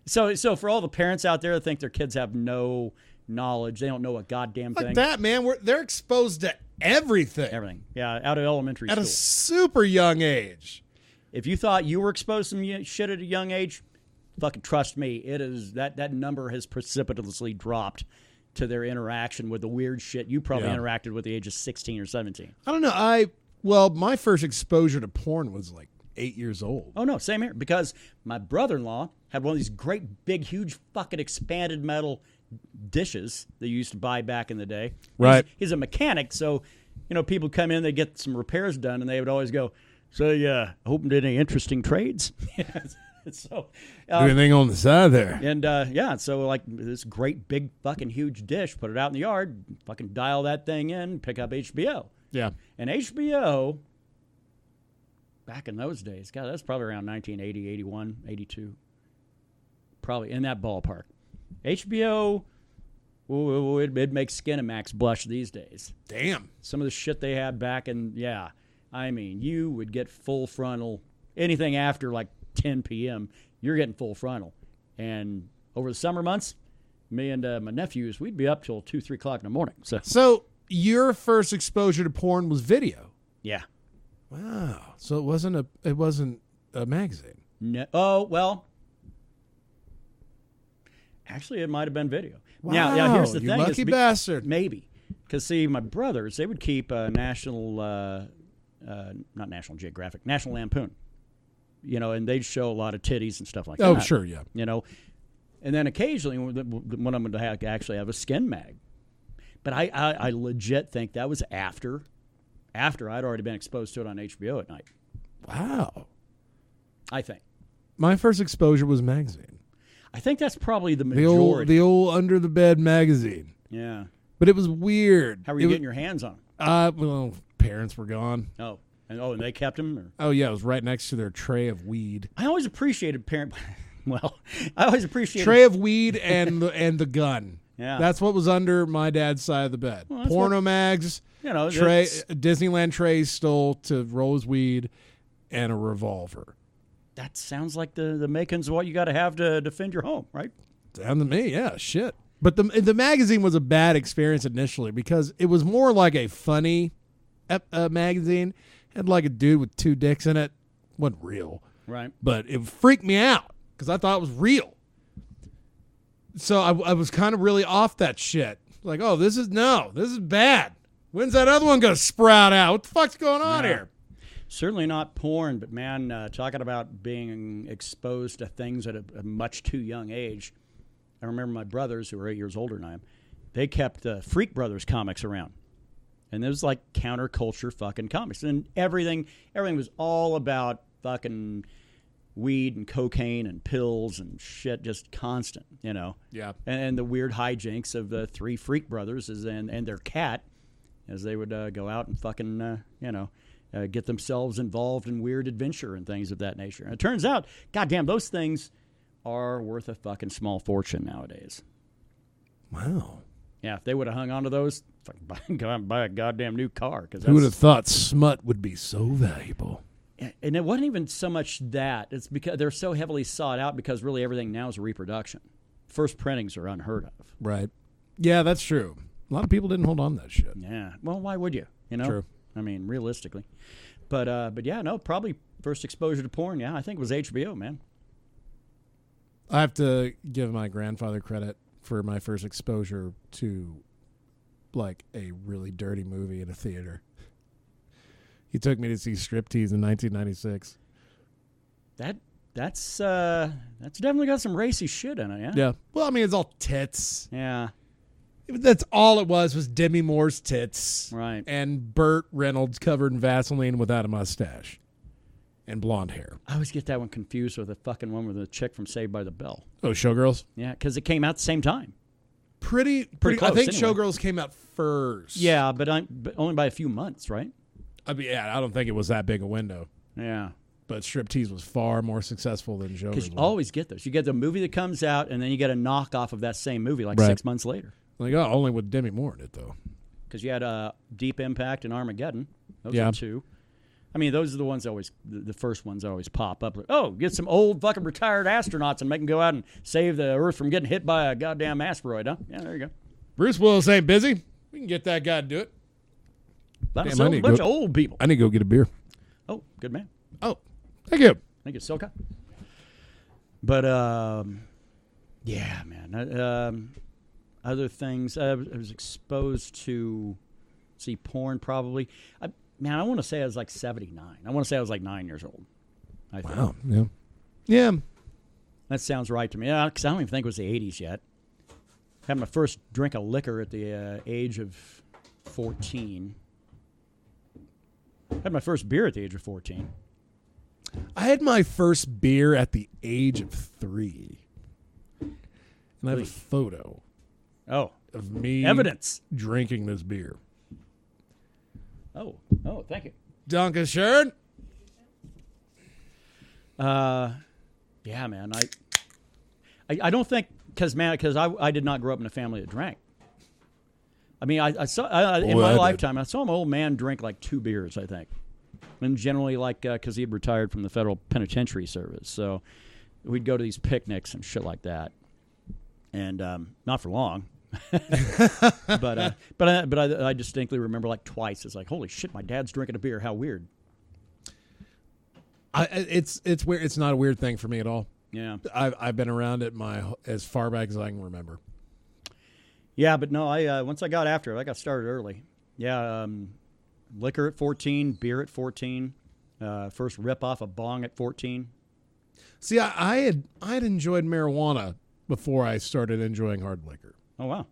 So for all the parents out there that think their kids have no knowledge, they don't know a goddamn Like thing. that, man. They're exposed to everything Everything. Yeah, out of elementary at school. a super young age. If you thought you were exposed to some shit at a young age, fucking trust me, it is that number has precipitously dropped to their interaction with the weird shit you probably interacted with at the age of 16 or 17. I don't know. Well, my first exposure to porn was like 8 years old. Oh, no, same here. Because my brother-in-law had one of these great, big, huge fucking expanded metal dishes that you used to buy back in the day. Right. He's a mechanic, so, people come in, they get some repairs done, and they would always go, "So, yeah, hoping did any interesting trades?" So, Do anything on the side there? and so like this great big fucking huge dish, put it out in the yard, fucking dial that thing in, pick up HBO. Yeah. And HBO, back in those days, God, that's probably around 1980, 81, 82. Probably in that ballpark. HBO, it'd make Skinamax blush these days. Damn. Some of the shit they had back in, I mean, you would get full frontal. Anything after like 10 p.m., you're getting full frontal. And over the summer months, me and my nephews, we'd be up till 2, 3 o'clock in the morning. So your first exposure to porn was video. Yeah. Wow. So it wasn't a magazine. No, oh, well, actually, it might have been video. Wow. Now, here's the you thing. lucky bastard. Maybe. Because, see, my brothers, they would keep National, not National Geographic, National Lampoon. And they'd show a lot of titties and stuff like that. Oh, sure, yeah. And then occasionally, when I'm going to actually have a skin mag. But I legit think that was after I'd already been exposed to it on HBO at night. Wow. I think. My first exposure was magazine. I think that's probably the majority. The old under the bed magazine. Yeah. But it was weird. How were you getting your hands on them? Well, parents were gone. Oh. And they kept them? Or? Oh, yeah, it was right next to their tray of weed. I always appreciated parent. Well, I always appreciated Tray of weed and the gun. Yeah. That's what was under my dad's side of the bed. Well, that's Porno mags, tray, Disneyland tray stole to roll his weed, and a revolver. That sounds like the makings of what you got to have to defend your home, right? Down to me, yeah, shit. But the magazine was a bad experience initially because it was more like a funny magazine. Had like a dude with 2 dicks in it. Wasn't real. Right. But it freaked me out because I thought it was real. So I was kind of really off that shit. Like, oh, this is bad. When's that other one going to sprout out? What the fuck's going on here? Certainly not porn, but man, talking about being exposed to things at a much too young age. I remember my brothers, who were 8 years older than I am, they kept Freak Brothers comics around. And there was like counterculture fucking comics. And everything was all about fucking weed and cocaine and pills and shit, just constant, you know. Yeah. And the weird hijinks of the three Freak Brothers and their cat, as they would go out and fucking, get themselves involved in weird adventure and things of that nature. And it turns out, goddamn, those things are worth a fucking small fortune nowadays. Wow. Yeah, if they would have hung on to those, fucking go out and buy a goddamn new car. Who would have thought smut would be so valuable? And it wasn't even so much that. It's because they're so heavily sought out because really everything now is a reproduction. First printings are unheard of. Right. Yeah, that's true. A lot of people didn't hold on to that shit. Yeah. Well, why would you? You know? True. I mean, realistically. But yeah, no, probably first exposure to porn, yeah, I think it was HBO, man. I have to give my grandfather credit for my first exposure to, like, a really dirty movie in a theater. He took me to see Striptease in 1996. That's definitely got some racy shit in it, yeah? Yeah. Well, I mean, it's all tits. Yeah. That's all it was Demi Moore's tits. Right. And Burt Reynolds covered in Vaseline without a mustache. And blonde hair. I always get that one confused with the fucking one with the chick from Saved by the Bell. Oh, Showgirls? Yeah, because it came out at the same time. Pretty close, I think anyway. Showgirls came out first. Yeah, but only by a few months, right? I mean, yeah, I don't think it was that big a window. Yeah. But Striptease was far more successful than Showgirls. Because you always get those. You get the movie that comes out, and then you get a knockoff of that same movie like Right. 6 months later. Like, oh, only with Demi Moore in it, though. Because you had Deep Impact and Armageddon. Those Yeah. are two. I mean, those are the ones that always, the first ones that always pop up. Like, oh, get some old fucking retired astronauts and make them go out and save the Earth from getting hit by a goddamn asteroid, huh? Yeah, there you go. Bruce Willis ain't busy. We can get that guy to do it. That's Damn, I a need to bunch go- of old people. I need to go get a beer. Oh, good man. Oh, thank you. Thank you, Silka. But, yeah, man. Other things. I was exposed to, porn probably. I want to say I was like 79. I want to say I was like 9 years old. I think. Wow. Yeah. Yeah. That sounds right to me. Because I don't even think it was the 80s yet. Had my first drink of liquor at the age of 14. Had my first beer at the age of 14. I had my first beer at the age of 3. And I have a photo Oh, of me evidence. drinking this beer. Oh, thank you. Duncan Shern. Yeah, man. I don't think because I did not grow up in a family that drank. I mean, I saw in my lifetime I saw an old man drink like 2 beers, I think, and generally like because he had retired from the federal penitentiary service, so we'd go to these picnics and shit like that, and not for long. but I distinctly remember like twice. It's like, holy shit, my dad's drinking a beer. How weird. It's weird. It's not a weird thing for me at all. Yeah. I've been around it as far back as I can remember. Yeah, but no, I once I got after it, I got started early. Yeah, liquor at 14, beer at 14, first rip off a bong at 14. See, I had enjoyed marijuana before I started enjoying hard liquor. Oh, wow.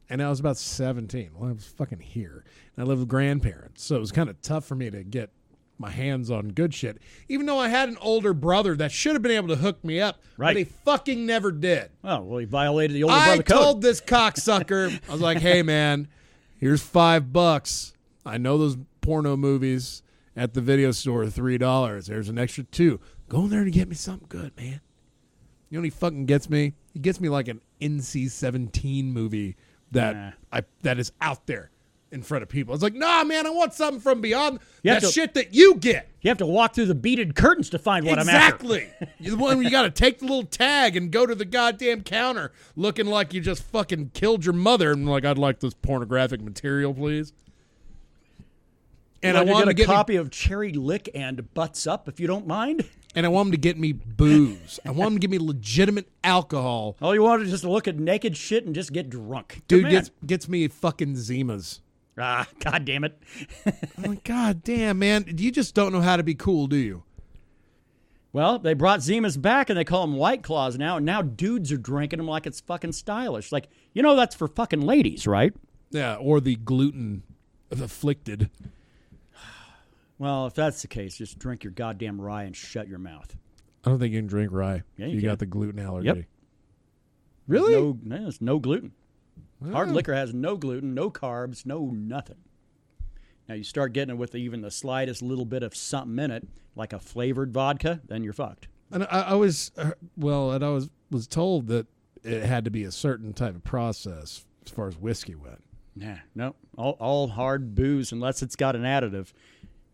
And I was about 17. Well, I was fucking here. And I lived with grandparents, so it was kind of tough for me to get my hands on good shit. Even though I had an older brother that should have been able to hook me up, right. But he fucking never did. Oh, well, he violated the older brother code. I told this cocksucker, I was like, hey, man, here's $5. I know those porno movies at the video store are $3. There's an extra $2. Go in there to get me something good, man. You know what he fucking gets me? He gets me like an NC-17 movie that is out there in front of people. It's like, nah, man, I want something from beyond shit that you get. You have to walk through the beaded curtains to find what exactly. I'm after. You're the one where you got to take the little tag and go to the goddamn counter looking like you just fucking killed your mother and like, I'd like this pornographic material, please. And I want to get a copy of Cherry Lick and Butts Up, if you don't mind. and I want them to get me booze. I want them to give me legitimate alcohol. All you want is just to look at naked shit and just get drunk. Dude, gets me fucking Zimas. Ah, God damn it. I'm like, God damn, man. You just don't know how to be cool, do you? Well, they brought Zimas back and they call them White Claws now, and now dudes are drinking them like it's fucking stylish. Like, that's for fucking ladies, right? Yeah, or the gluten afflicted. Well, if that's the case, just drink your goddamn rye and shut your mouth. I don't think you can drink rye. Yeah, you got the gluten allergy. Yep. Really? There's no gluten. Oh. Hard liquor has no gluten, no carbs, no nothing. Now, you start getting it with even the slightest little bit of something in it, like a flavored vodka, then you're fucked. And I was told that it had to be a certain type of process as far as whiskey went. Yeah, no. All hard booze, unless it's got an additive.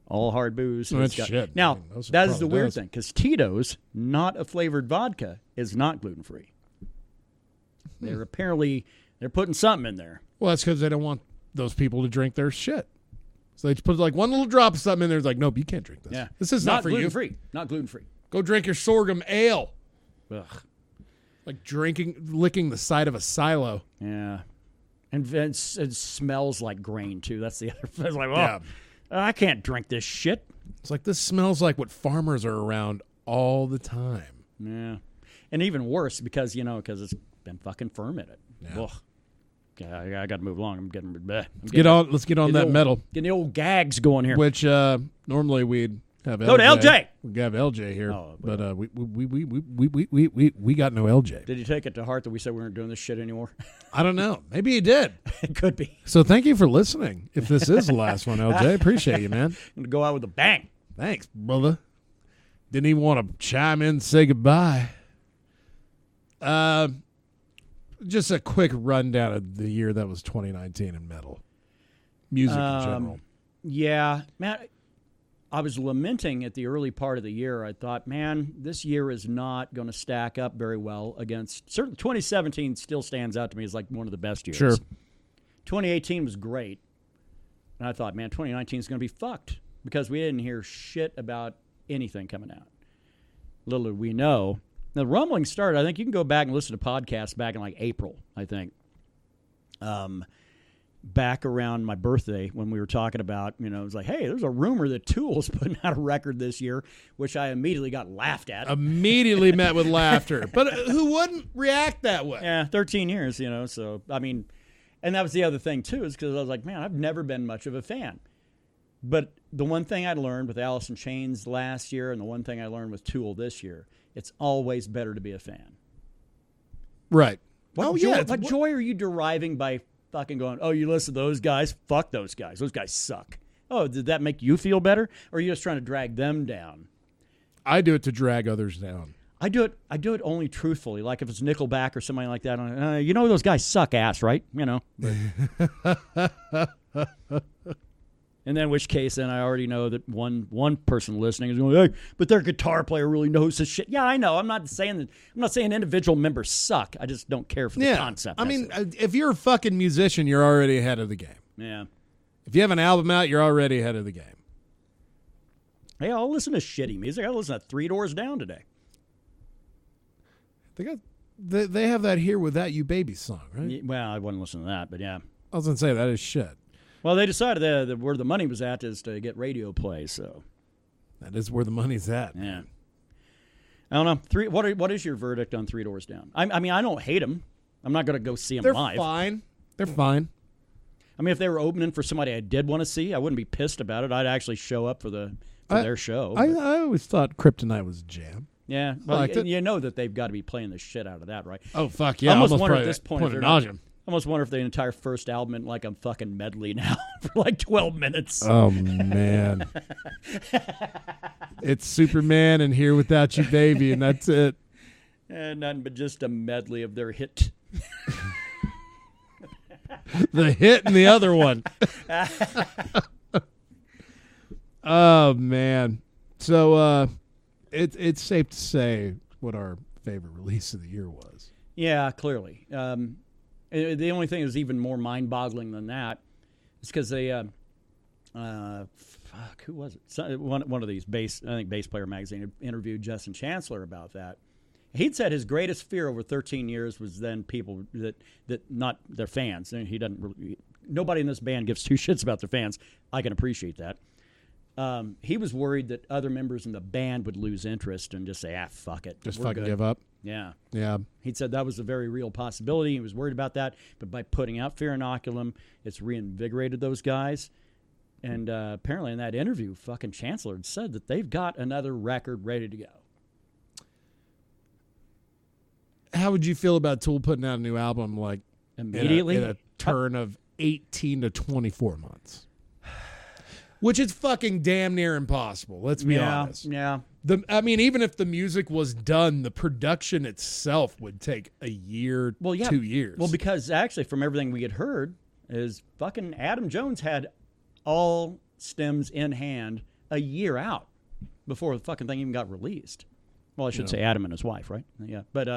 All hard booze. That's shit. Now, that is the weird does. thing, because Tito's, not a flavored vodka, is not gluten-free. They're putting something in there. Well, that's because they don't want those people to drink their shit. So they just put like one little drop of something in there. It's like, nope, you can't drink this. Yeah. This is not for gluten-free. you. Not gluten-free. Go drink your sorghum ale. Ugh. Like licking the side of a silo. Yeah. And it smells like grain, too. That's the other thing. It's like, Yeah. I can't drink this shit. It's like, this smells like what farmers are around all the time. Yeah. And even worse because it's been fucking fermented. Yeah. Ugh. I got to move along. I'm getting bleh. Let's get on that metal. Getting the old gags going here. Which normally we'd have LJ. Go to LJ. We'd have LJ here, Oh, but we got no LJ. Did he take it to heart that we said we weren't doing this shit anymore? I don't know. Maybe he did. It could be. So thank you for listening. If this is the last one, LJ, appreciate you, man. I'm gonna go out with a bang. Thanks, brother. Didn't even want to chime in and say goodbye. Just a quick rundown of the year that was 2019 in metal. Music in general. Yeah, man, I was lamenting at the early part of the year. I thought, man, this year is not going to stack up very well against... Certainly 2017 still stands out to me as like one of the best years. Sure. 2018 was great. And I thought, man, 2019 is going to be fucked because we didn't hear shit about anything coming out. Little did we know... The rumbling started, I think you can go back and listen to podcasts back in like April, I think. Back around my birthday when we were talking about, it was like, hey, there's a rumor that Tool's putting out a record this year, which I immediately got laughed at. Immediately met with laughter. But who wouldn't react that way? Yeah, 13 years, so, I mean, and that was the other thing, too, is because I was like, man, I've never been much of a fan. But the one thing I learned with Alice in Chains last year and the one thing I learned with Tool this year, it's always better to be a fan. Right. What joy are you deriving by fucking going, oh, you listen to those guys? Fuck those guys. Those guys suck. Oh, did that make you feel better? Or are you just trying to drag them down? I do it to drag others down. I do it only truthfully. Like if it's Nickelback or somebody like that, those guys suck ass, right? And then, in which case, then I already know that one person listening is going, hey, but their guitar player really knows his shit. Yeah, I know. I'm not saying individual members suck. I just don't care for the concept. I mean, if you're a fucking musician, you're already ahead of the game. Yeah. If you have an album out, you're already ahead of the game. Hey, I'll listen to shitty music. I'll listen to 3 Doors Down today. They have that Here With That You Baby song, right? Well, I wouldn't listen to that, but yeah. I was going to say, that is shit. Well, they decided that where the money was at is to get radio play, so. That is where the money's at. Yeah. I don't know. What is your verdict on 3 Doors Down? I mean, I don't hate them. I'm not going to go see them live. They're fine. I mean, if they were opening for somebody I did want to see, I wouldn't be pissed about it. I'd actually show up for their show. I always thought Kryptonite was a jam. Yeah. Well, you know that they've got to be playing the shit out of that, right? Oh, fuck yeah. I almost wonder at this point if they're nausea. I almost wonder if the entire first album in like a fucking medley now for like 12 minutes. Oh, man. It's Superman and Here Without You Baby, and that's it. And nothing but just a medley of their hit. The hit and the other one. Oh, man. So it's safe to say what our favorite release of the year was. Yeah, clearly. The only thing that's even more mind-boggling than that is because they Who was it? One of these Bass Player Magazine had interviewed Justin Chancellor about that. He'd said his greatest fear over 13 years was then people that not their fans. And he doesn't really, nobody in this band gives two shits about their fans. I can appreciate that. He was worried that other members in the band would lose interest and just say, fuck it. Just fucking give up. Yeah. Yeah. He'd said that was a very real possibility. He was worried about that. But by putting out Fear Inoculum, it's reinvigorated those guys. And apparently in that interview, fucking Chancellor had said that they've got another record ready to go. How would you feel about Tool putting out a new album like immediately in a turn of 18 to 24 months? Which is fucking damn near impossible. Let's be honest. Yeah. Even if the music was done, the production itself would take a year, 2 years. Well, because actually, from everything we had heard, is fucking Adam Jones had all stems in hand a year out before the fucking thing even got released. Well, I should say Adam and his wife, right? Yeah, but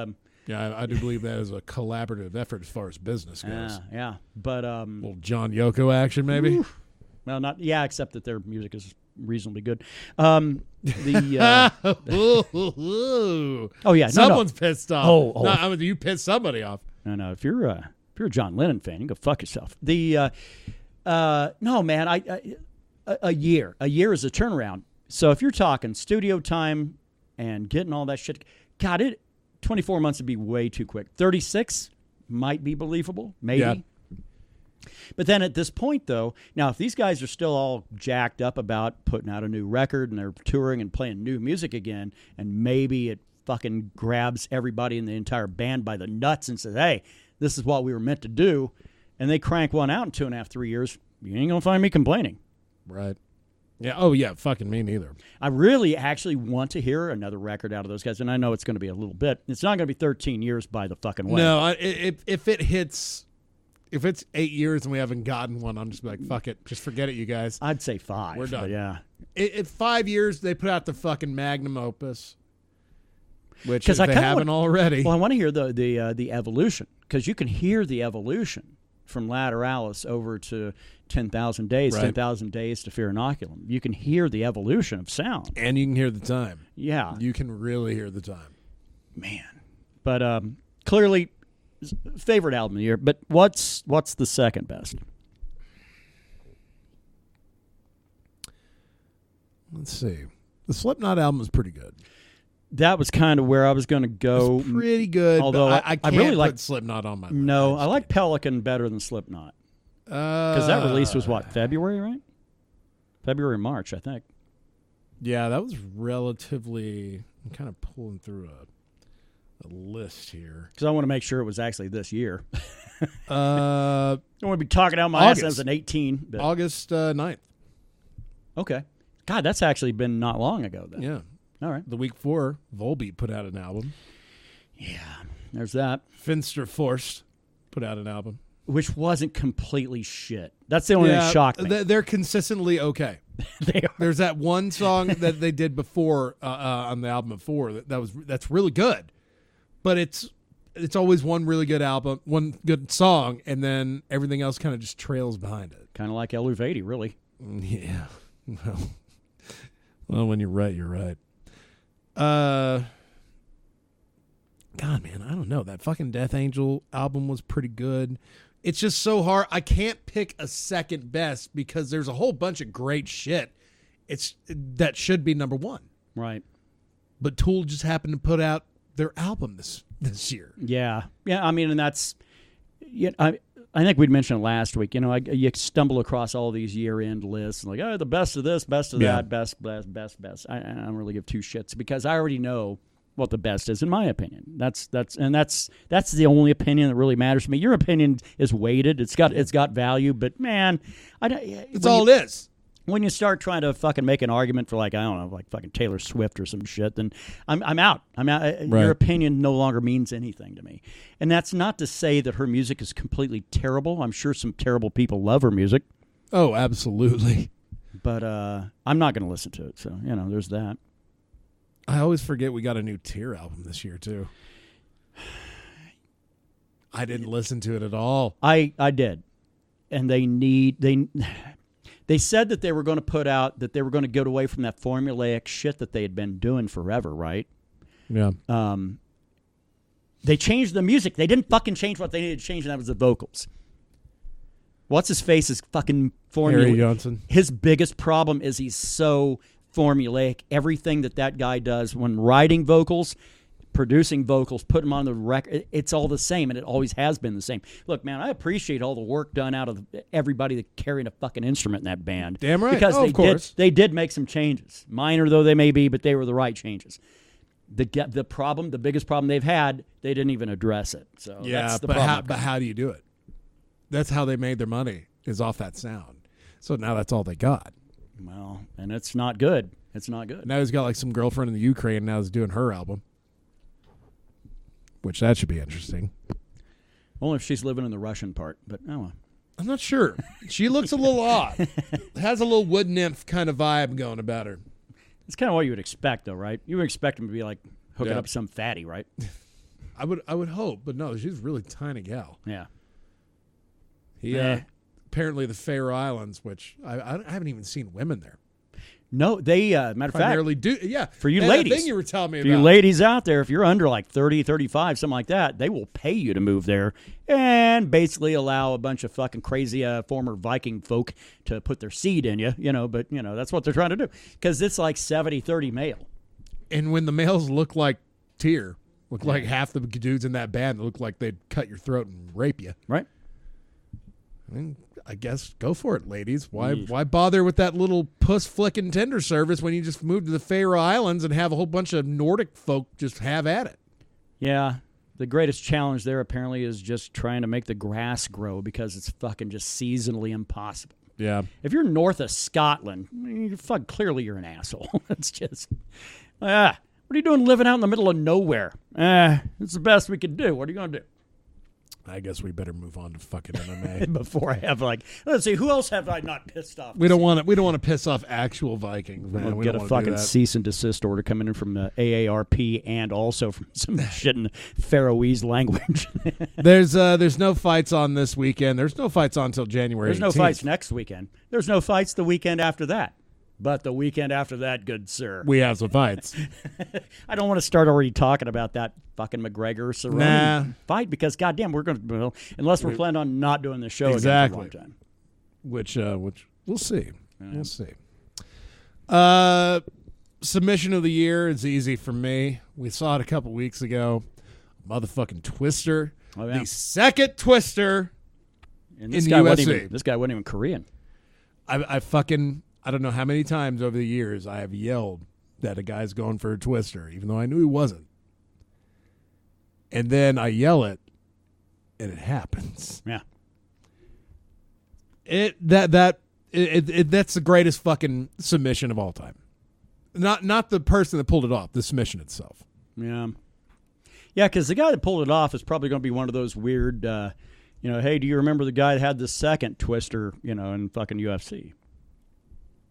yeah, I do believe that is a collaborative effort as far as business goes. Yeah, but little John Yoko action, maybe. Oof. Well, except that their music is reasonably good. Oh yeah, someone's pissed off. Oh. No, you pissed somebody off. No. If you're a John Lennon fan, you can go fuck yourself. No, man, a year is a turnaround. So if you're talking studio time and getting all that shit, God, 24 months would be way too quick. 36 might be believable, maybe. Yeah. But then at this point, though, now if these guys are still all jacked up about putting out a new record and they're touring and playing new music again, and maybe it fucking grabs everybody in the entire band by the nuts and says, hey, this is what we were meant to do, and they crank one out in 2.5, 3 years, you ain't going to find me complaining. Right. Yeah. Oh, yeah. Fucking me neither. I really actually want to hear another record out of those guys, and I know it's going to be a little bit. It's not going to be 13 years by the fucking way. No, if it hits... If it's 8 years and we haven't gotten one, I'm just like, fuck it. Just forget it, you guys. I'd say 5. We're done. Yeah. If 5 years, they put out the fucking magnum opus, which if they haven't already. Well, I want to hear the evolution, because you can hear the evolution from Lateralis over to 10,000 Days, right. 10,000 Days to Fear Inoculum. You can hear the evolution of sound. And you can hear the time. Yeah. You can really hear the time. Man. But clearly... favorite album of the year, but what's the second best? Let's see. The Slipknot album is pretty good. That was kind of where I was going to go. It's pretty good. Although I can't really put Slipknot on my list. No, I like Pelican better than Slipknot. Because that release was what, February, right? February, March, I think. Yeah, that was relatively. I'm kind of pulling through a list here because I want to make sure it was actually this year. I don't want to be talking out my ass as an 18. But. August 9th. Okay. God, that's actually been not long ago then. Yeah. All right. The week before, Volbeat put out an album. Yeah, there's that. Finster Force put out an album. Which wasn't completely shit. That's the only thing that shocked me. They're consistently okay. They are. There's that one song that they did before on the album before that's really good. But it's always one really good album, one good song, and then everything else kind of just trails behind it. Kind of like Eluvati, really. Yeah. Well, when you're right, you're right. God, man, I don't know. That fucking Death Angel album was pretty good. It's just so hard. I can't pick a second best because there's a whole bunch of great shit. That should be number one. Right. But Tool just happened to put out their album this year. Yeah. I mean, and that's, I think we'd mentioned it last week. You stumble across all these year-end lists, and like, the best of this, best of that, best. I don't really give two shits because I already know what the best is in my opinion. That's the only opinion that really matters to me. Your opinion is weighted. It's got value, but man, it's all it is. When you start trying to fucking make an argument for like, I don't know, like fucking Taylor Swift or some shit, then I'm out. Right. Your opinion no longer means anything to me. And that's not to say that her music is completely terrible. I'm sure some terrible people love her music. Oh, absolutely. But I'm not going to listen to it. So, there's that. I always forget we got a new Tear album this year, too. I didn't listen to it at all. I did. And They said that they were going to get away from that formulaic shit that they had been doing forever, right? Yeah. They changed the music. They didn't fucking change what they needed to change, and that was the vocals. What's his face is fucking formulaic. Harry Johnson. His biggest problem is he's so formulaic. Everything that guy does when writing vocals, producing vocals, putting them on the record, it's all the same, and it always has been the same. Look, man, I appreciate all the work done out of everybody that carried a fucking instrument in that band. Damn right. Because of course. they did make some changes. Minor though they may be, but they were the right changes. The biggest problem they've had, they didn't even address it. So that's the problem. But how do you do it? That's how they made their money, is off that sound. So now that's all they got. Well, and it's not good. It's not good. Now he's got like some girlfriend in the Ukraine, and now he's doing her album. Which that should be interesting. Only if she's living in the Russian part, but oh well. I'm not sure. She looks a little odd. Has a little wood nymph kind of vibe going about her. It's kind of what you would expect, though, right? You would expect him to be like hooking up some fatty, right? I would hope, but no, she's a really tiny gal. Yeah. Apparently the Faroe Islands, which I haven't even seen women there. No, they, matter of primarily fact, do. Yeah, for you and ladies, that thing you were telling me for about. you ladies out there, if you're under like 30, 35, something like that, they will pay you to move there and basically allow a bunch of fucking crazy former Viking folk to put their seed in you, but, that's what they're trying to do because it's like 70-30 male. And when the males look like like half the dudes in that band that look like they'd cut your throat and rape you. Right. I mean, I guess go for it, ladies. Why bother with that little puss flicking Tinder service when you just move to the Faroe Islands and have a whole bunch of Nordic folk just have at it? Yeah. The greatest challenge there apparently is just trying to make the grass grow because it's fucking just seasonally impossible. Yeah. If you're north of Scotland, clearly you're an asshole. It's just, what are you doing living out in the middle of nowhere? It's the best we can do. What are you going to do? I guess we better move on to fucking MMA before I have let's see, who else have I not pissed off? We don't want to piss off actual Vikings, man. We'll get a fucking cease and desist order coming in from the AARP and also from some shit in the Faroese language. There's no fights on this weekend. There's no fights on until January 18th. There's no fights next weekend. There's no fights the weekend after that. But the weekend after that, good sir, we have some fights. I don't want to start already talking about that fucking McGregor-Cerrone fight because, goddamn, we're going to unless we're planning on not doing the show again for a long time. Which we'll see. We'll see. Submission of the year is easy for me. We saw it a couple weeks ago. Motherfucking Twister, the second Twister in the UFC. This guy wasn't even Korean. I don't know how many times over the years I have yelled that a guy's going for a twister, even though I knew he wasn't. And then I yell it, and it happens. Yeah. That's the greatest fucking submission of all time. Not the person that pulled it off, the submission itself. Yeah. Yeah, because the guy that pulled it off is probably going to be one of those weird, hey, do you remember the guy that had the second twister, in fucking UFC?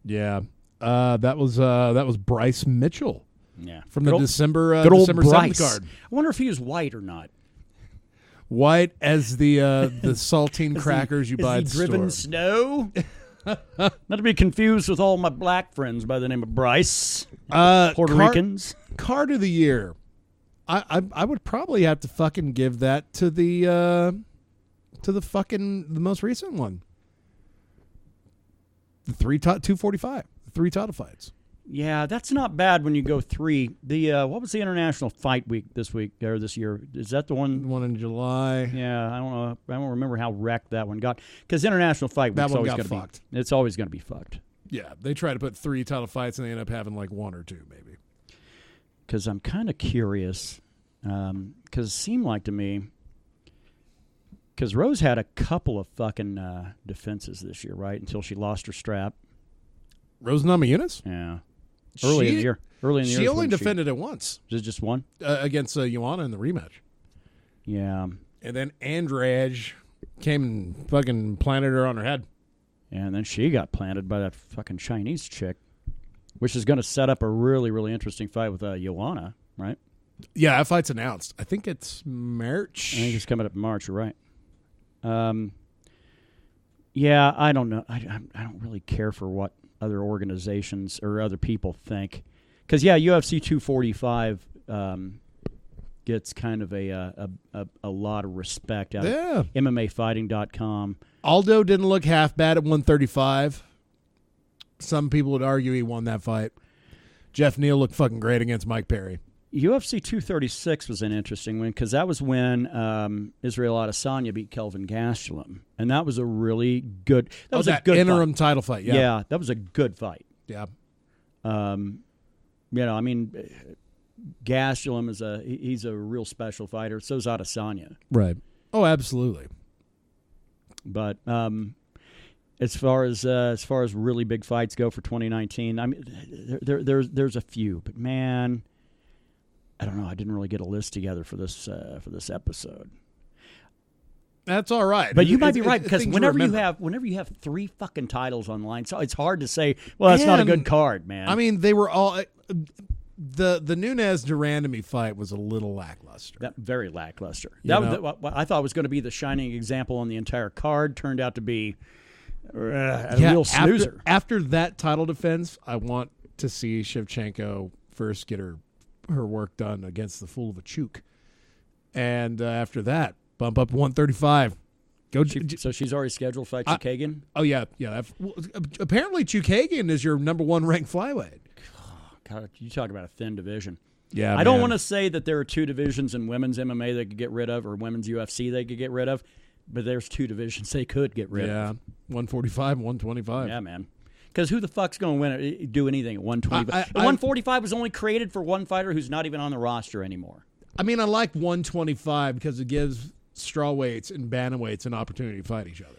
Yeah, that was Bryce Mitchell. Yeah, from the December 7th card. I wonder if he was white or not. White as the saltine crackers you buy at the store. Driven snow. Not to be confused with all my black friends by the name of Bryce. Puerto Ricans. Card of the year. I would probably have to fucking give that to the most recent one. The 245, the 3 title fights. Yeah, that's not bad when you go 3. The what was the International Fight Week this week or this year? Is that the one? The one in July. Yeah, I don't know. I don't remember how wrecked that one got because International Fight Week always got fucked. It's always going to be fucked. Yeah, they try to put 3 title fights and they end up having like 1 or 2 maybe. Because I'm kind of curious. Because it seemed like to me. Because Rose had a couple of fucking defenses this year, right? Until she lost her strap. Rose Namajunas? Yeah. Early in the year. She only defended it once. Just one? Against Joanna in the rematch. Yeah. And then Andrade came and fucking planted her on her head. And then she got planted by that fucking Chinese chick, which is going to set up a really, really interesting fight with Joanna, right? Yeah, that fight's announced. I think it's March. I think it's coming up in March, you're right. Yeah, I don't know. I don't really care for what other organizations or other people think. Because, yeah, UFC 245 gets kind of a lot of respect out of MMAfighting.com. Aldo didn't look half bad at 135. Some people would argue he won that fight. Jeff Neal looked fucking great against Mike Perry. UFC 236 was an interesting one because that was when Israel Adesanya beat Kelvin Gastelum, and that was a really good. That was a good interim fight. title fight. Yeah. Yeah, that was a good fight. Yeah. I mean, Gastelum he's a real special fighter. So is Adesanya. Right. Oh, absolutely. But as far as really big fights go for 2019, I mean, there's a few, but man, I don't know. I didn't really get a list together for this episode. That's all right. But you might be right because whenever you have 3 fucking titles on the line, so it's hard to say, well, that's not a good card, man. I mean, they were all the Nunes Durandamy fight was a little lackluster. Very lackluster. What I thought was going to be the shining example on the entire card turned out to be a real snoozer. After that title defense, I want to see Shevchenko first get her work done against the fool of a Chuk, and after that, bump up 135. So she's already scheduled to fight Chukagian? Oh, yeah. Apparently, Chukagian is your number 1 ranked flyweight. God, you talk about a thin division. Yeah, I don't want to say that there are 2 divisions in women's MMA they could get rid of or women's UFC they could get rid of, but there's 2 divisions they could get rid of. Yeah, 145, 125. Yeah, man. Because who the fuck's going to do anything at 125? 145 was only created for one fighter who's not even on the roster anymore. I mean, I like 125 because it gives strawweights and bantamweights an opportunity to fight each other.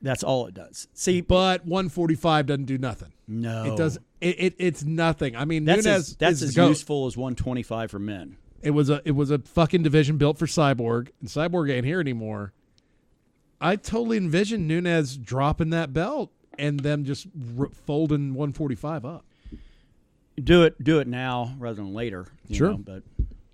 That's all it does. See, but 145 doesn't do nothing. No, it does. It's nothing. I mean, that's Nunes that's as useful as 125 for men. It was a fucking division built for Cyborg, and Cyborg ain't here anymore. I totally envisioned Nunes dropping that belt and them just folding 145 up. Do it now rather than later. Sure, but.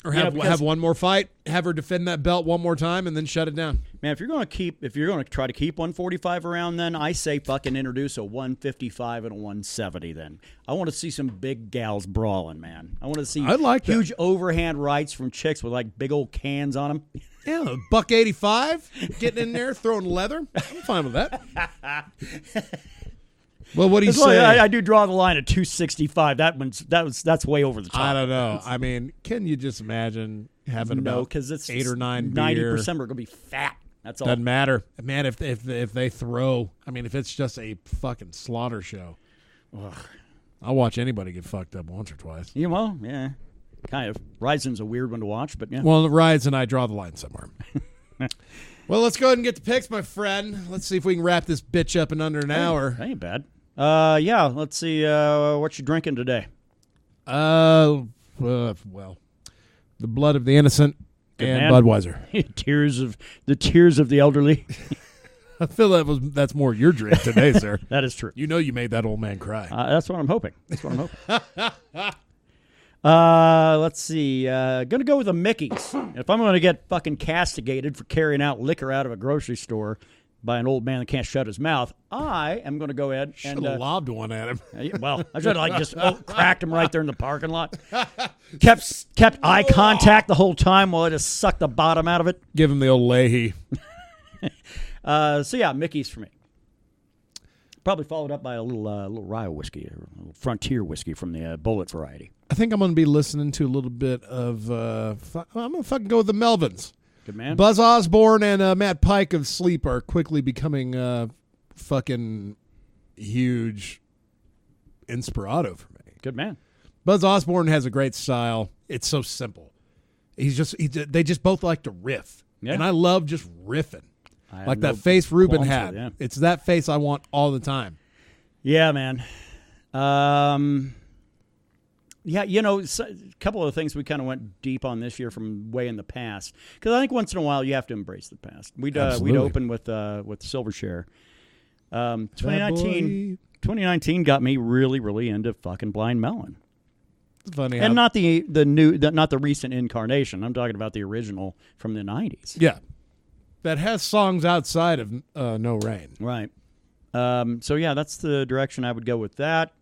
Or have one more fight, have her defend that belt one more time, and then shut it down. Man, if you're going to try to keep 145 around, then I say fucking introduce a 155 and a 170. Then I want to see some big gals brawling, man. I want to see huge overhand rights from chicks with like big old cans on them. Yeah, $185 getting in there throwing leather. I'm fine with that. Well, what do you say? I do draw the line at 265. That's way over the top. I don't know. I mean, can you just imagine having about it's 8 or 9 90% beer? are going to be fat. That's all. Doesn't matter, man. If they throw, I mean, if it's just a fucking slaughter show, I'll watch anybody get fucked up once or twice. Yeah, well, yeah, kind of. Risen's a weird one to watch, but yeah. Well, Rise and I draw the line somewhere. Well, let's go ahead and get the picks, my friend. Let's see if we can wrap this bitch up in under an hour. That ain't bad. Yeah, let's see what you drinking today. Well, the blood of the innocent and Budweiser. the tears of the elderly. I feel that's more your drink today, sir. That is true. You know you made that old man cry. That's what I'm hoping. Let's see. Gonna go with a Mickey's. If I'm gonna get fucking castigated for carrying out liquor out of a grocery store by an old man that can't shut his mouth, I am going to go ahead and lobbed one at him. Well, I should have just cracked him right there in the parking lot. Kept eye contact the whole time while I just sucked the bottom out of it. Give him the old Leahy. So yeah, Mickey's for me. Probably followed up by a little rye whiskey, or a little frontier whiskey from the Bullet variety. I think I'm going to be listening to a little bit of. I'm going to fucking go with the Melvins. Good man. Buzz Osborne and Matt Pike of Sleep are quickly becoming fucking huge inspirato for me. Good man. Buzz Osborne has a great style. It's so simple. They just both like to riff. Yeah. And I love just riffing. Like that face Ruben had. Yeah. It's that face I want all the time. Yeah, man. Yeah, a couple of things we kind of went deep on this year from way in the past. Because I think once in a while you have to embrace the past. We'd open with Silvershare. 2019 got me really, really into fucking Blind Melon. It's funny, and not the recent incarnation. I'm talking about the original from the 90s. Yeah. that has songs outside of No Rain. Right. So, yeah, that's the direction I would go with that.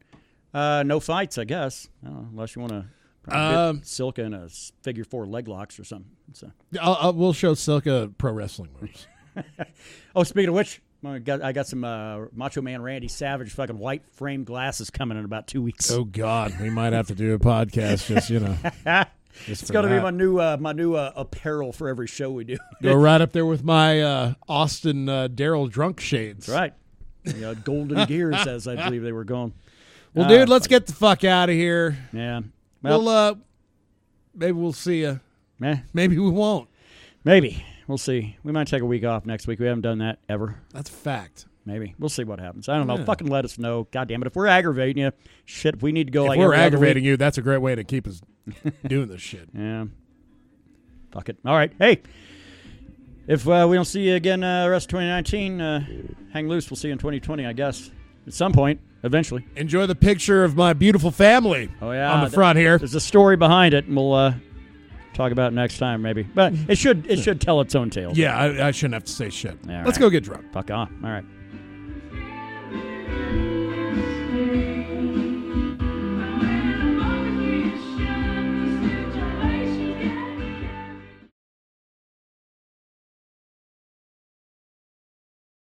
No fights, I guess, unless you want to hit Silka in a figure 4 leg locks or something. So. We'll show Silka pro wrestling moves. Oh, speaking of which, I got some Macho Man Randy Savage fucking white frame glasses coming in about 2 weeks. Oh, God. We might have to do a podcast just, It's going to be my new apparel for every show we do. Go right up there with my Austin Daryl drunk shades. That's right. Golden gears, as I believe they were going. Well, dude, let's get the fuck out of here. Yeah. Well, maybe we'll see you. Maybe we won't. Maybe. We'll see. We might take a week off next week. We haven't done that ever. That's a fact. Maybe. We'll see what happens. I don't know. Fucking let us know. God damn it. If we're aggravating you, shit, if we need to go if like we're every aggravating you, that's a great way to keep us doing this shit. Yeah. Fuck it. All right. Hey, if we don't see you again the rest of 2019, hang loose. We'll see you in 2020, I guess. At some point, eventually. Enjoy the picture of my beautiful family on the front here. There's a story behind it, and we'll talk about it next time, maybe. But it should tell its own tale. Yeah, I shouldn't have to say shit. All Let's right. go get drunk. Fuck off. All right.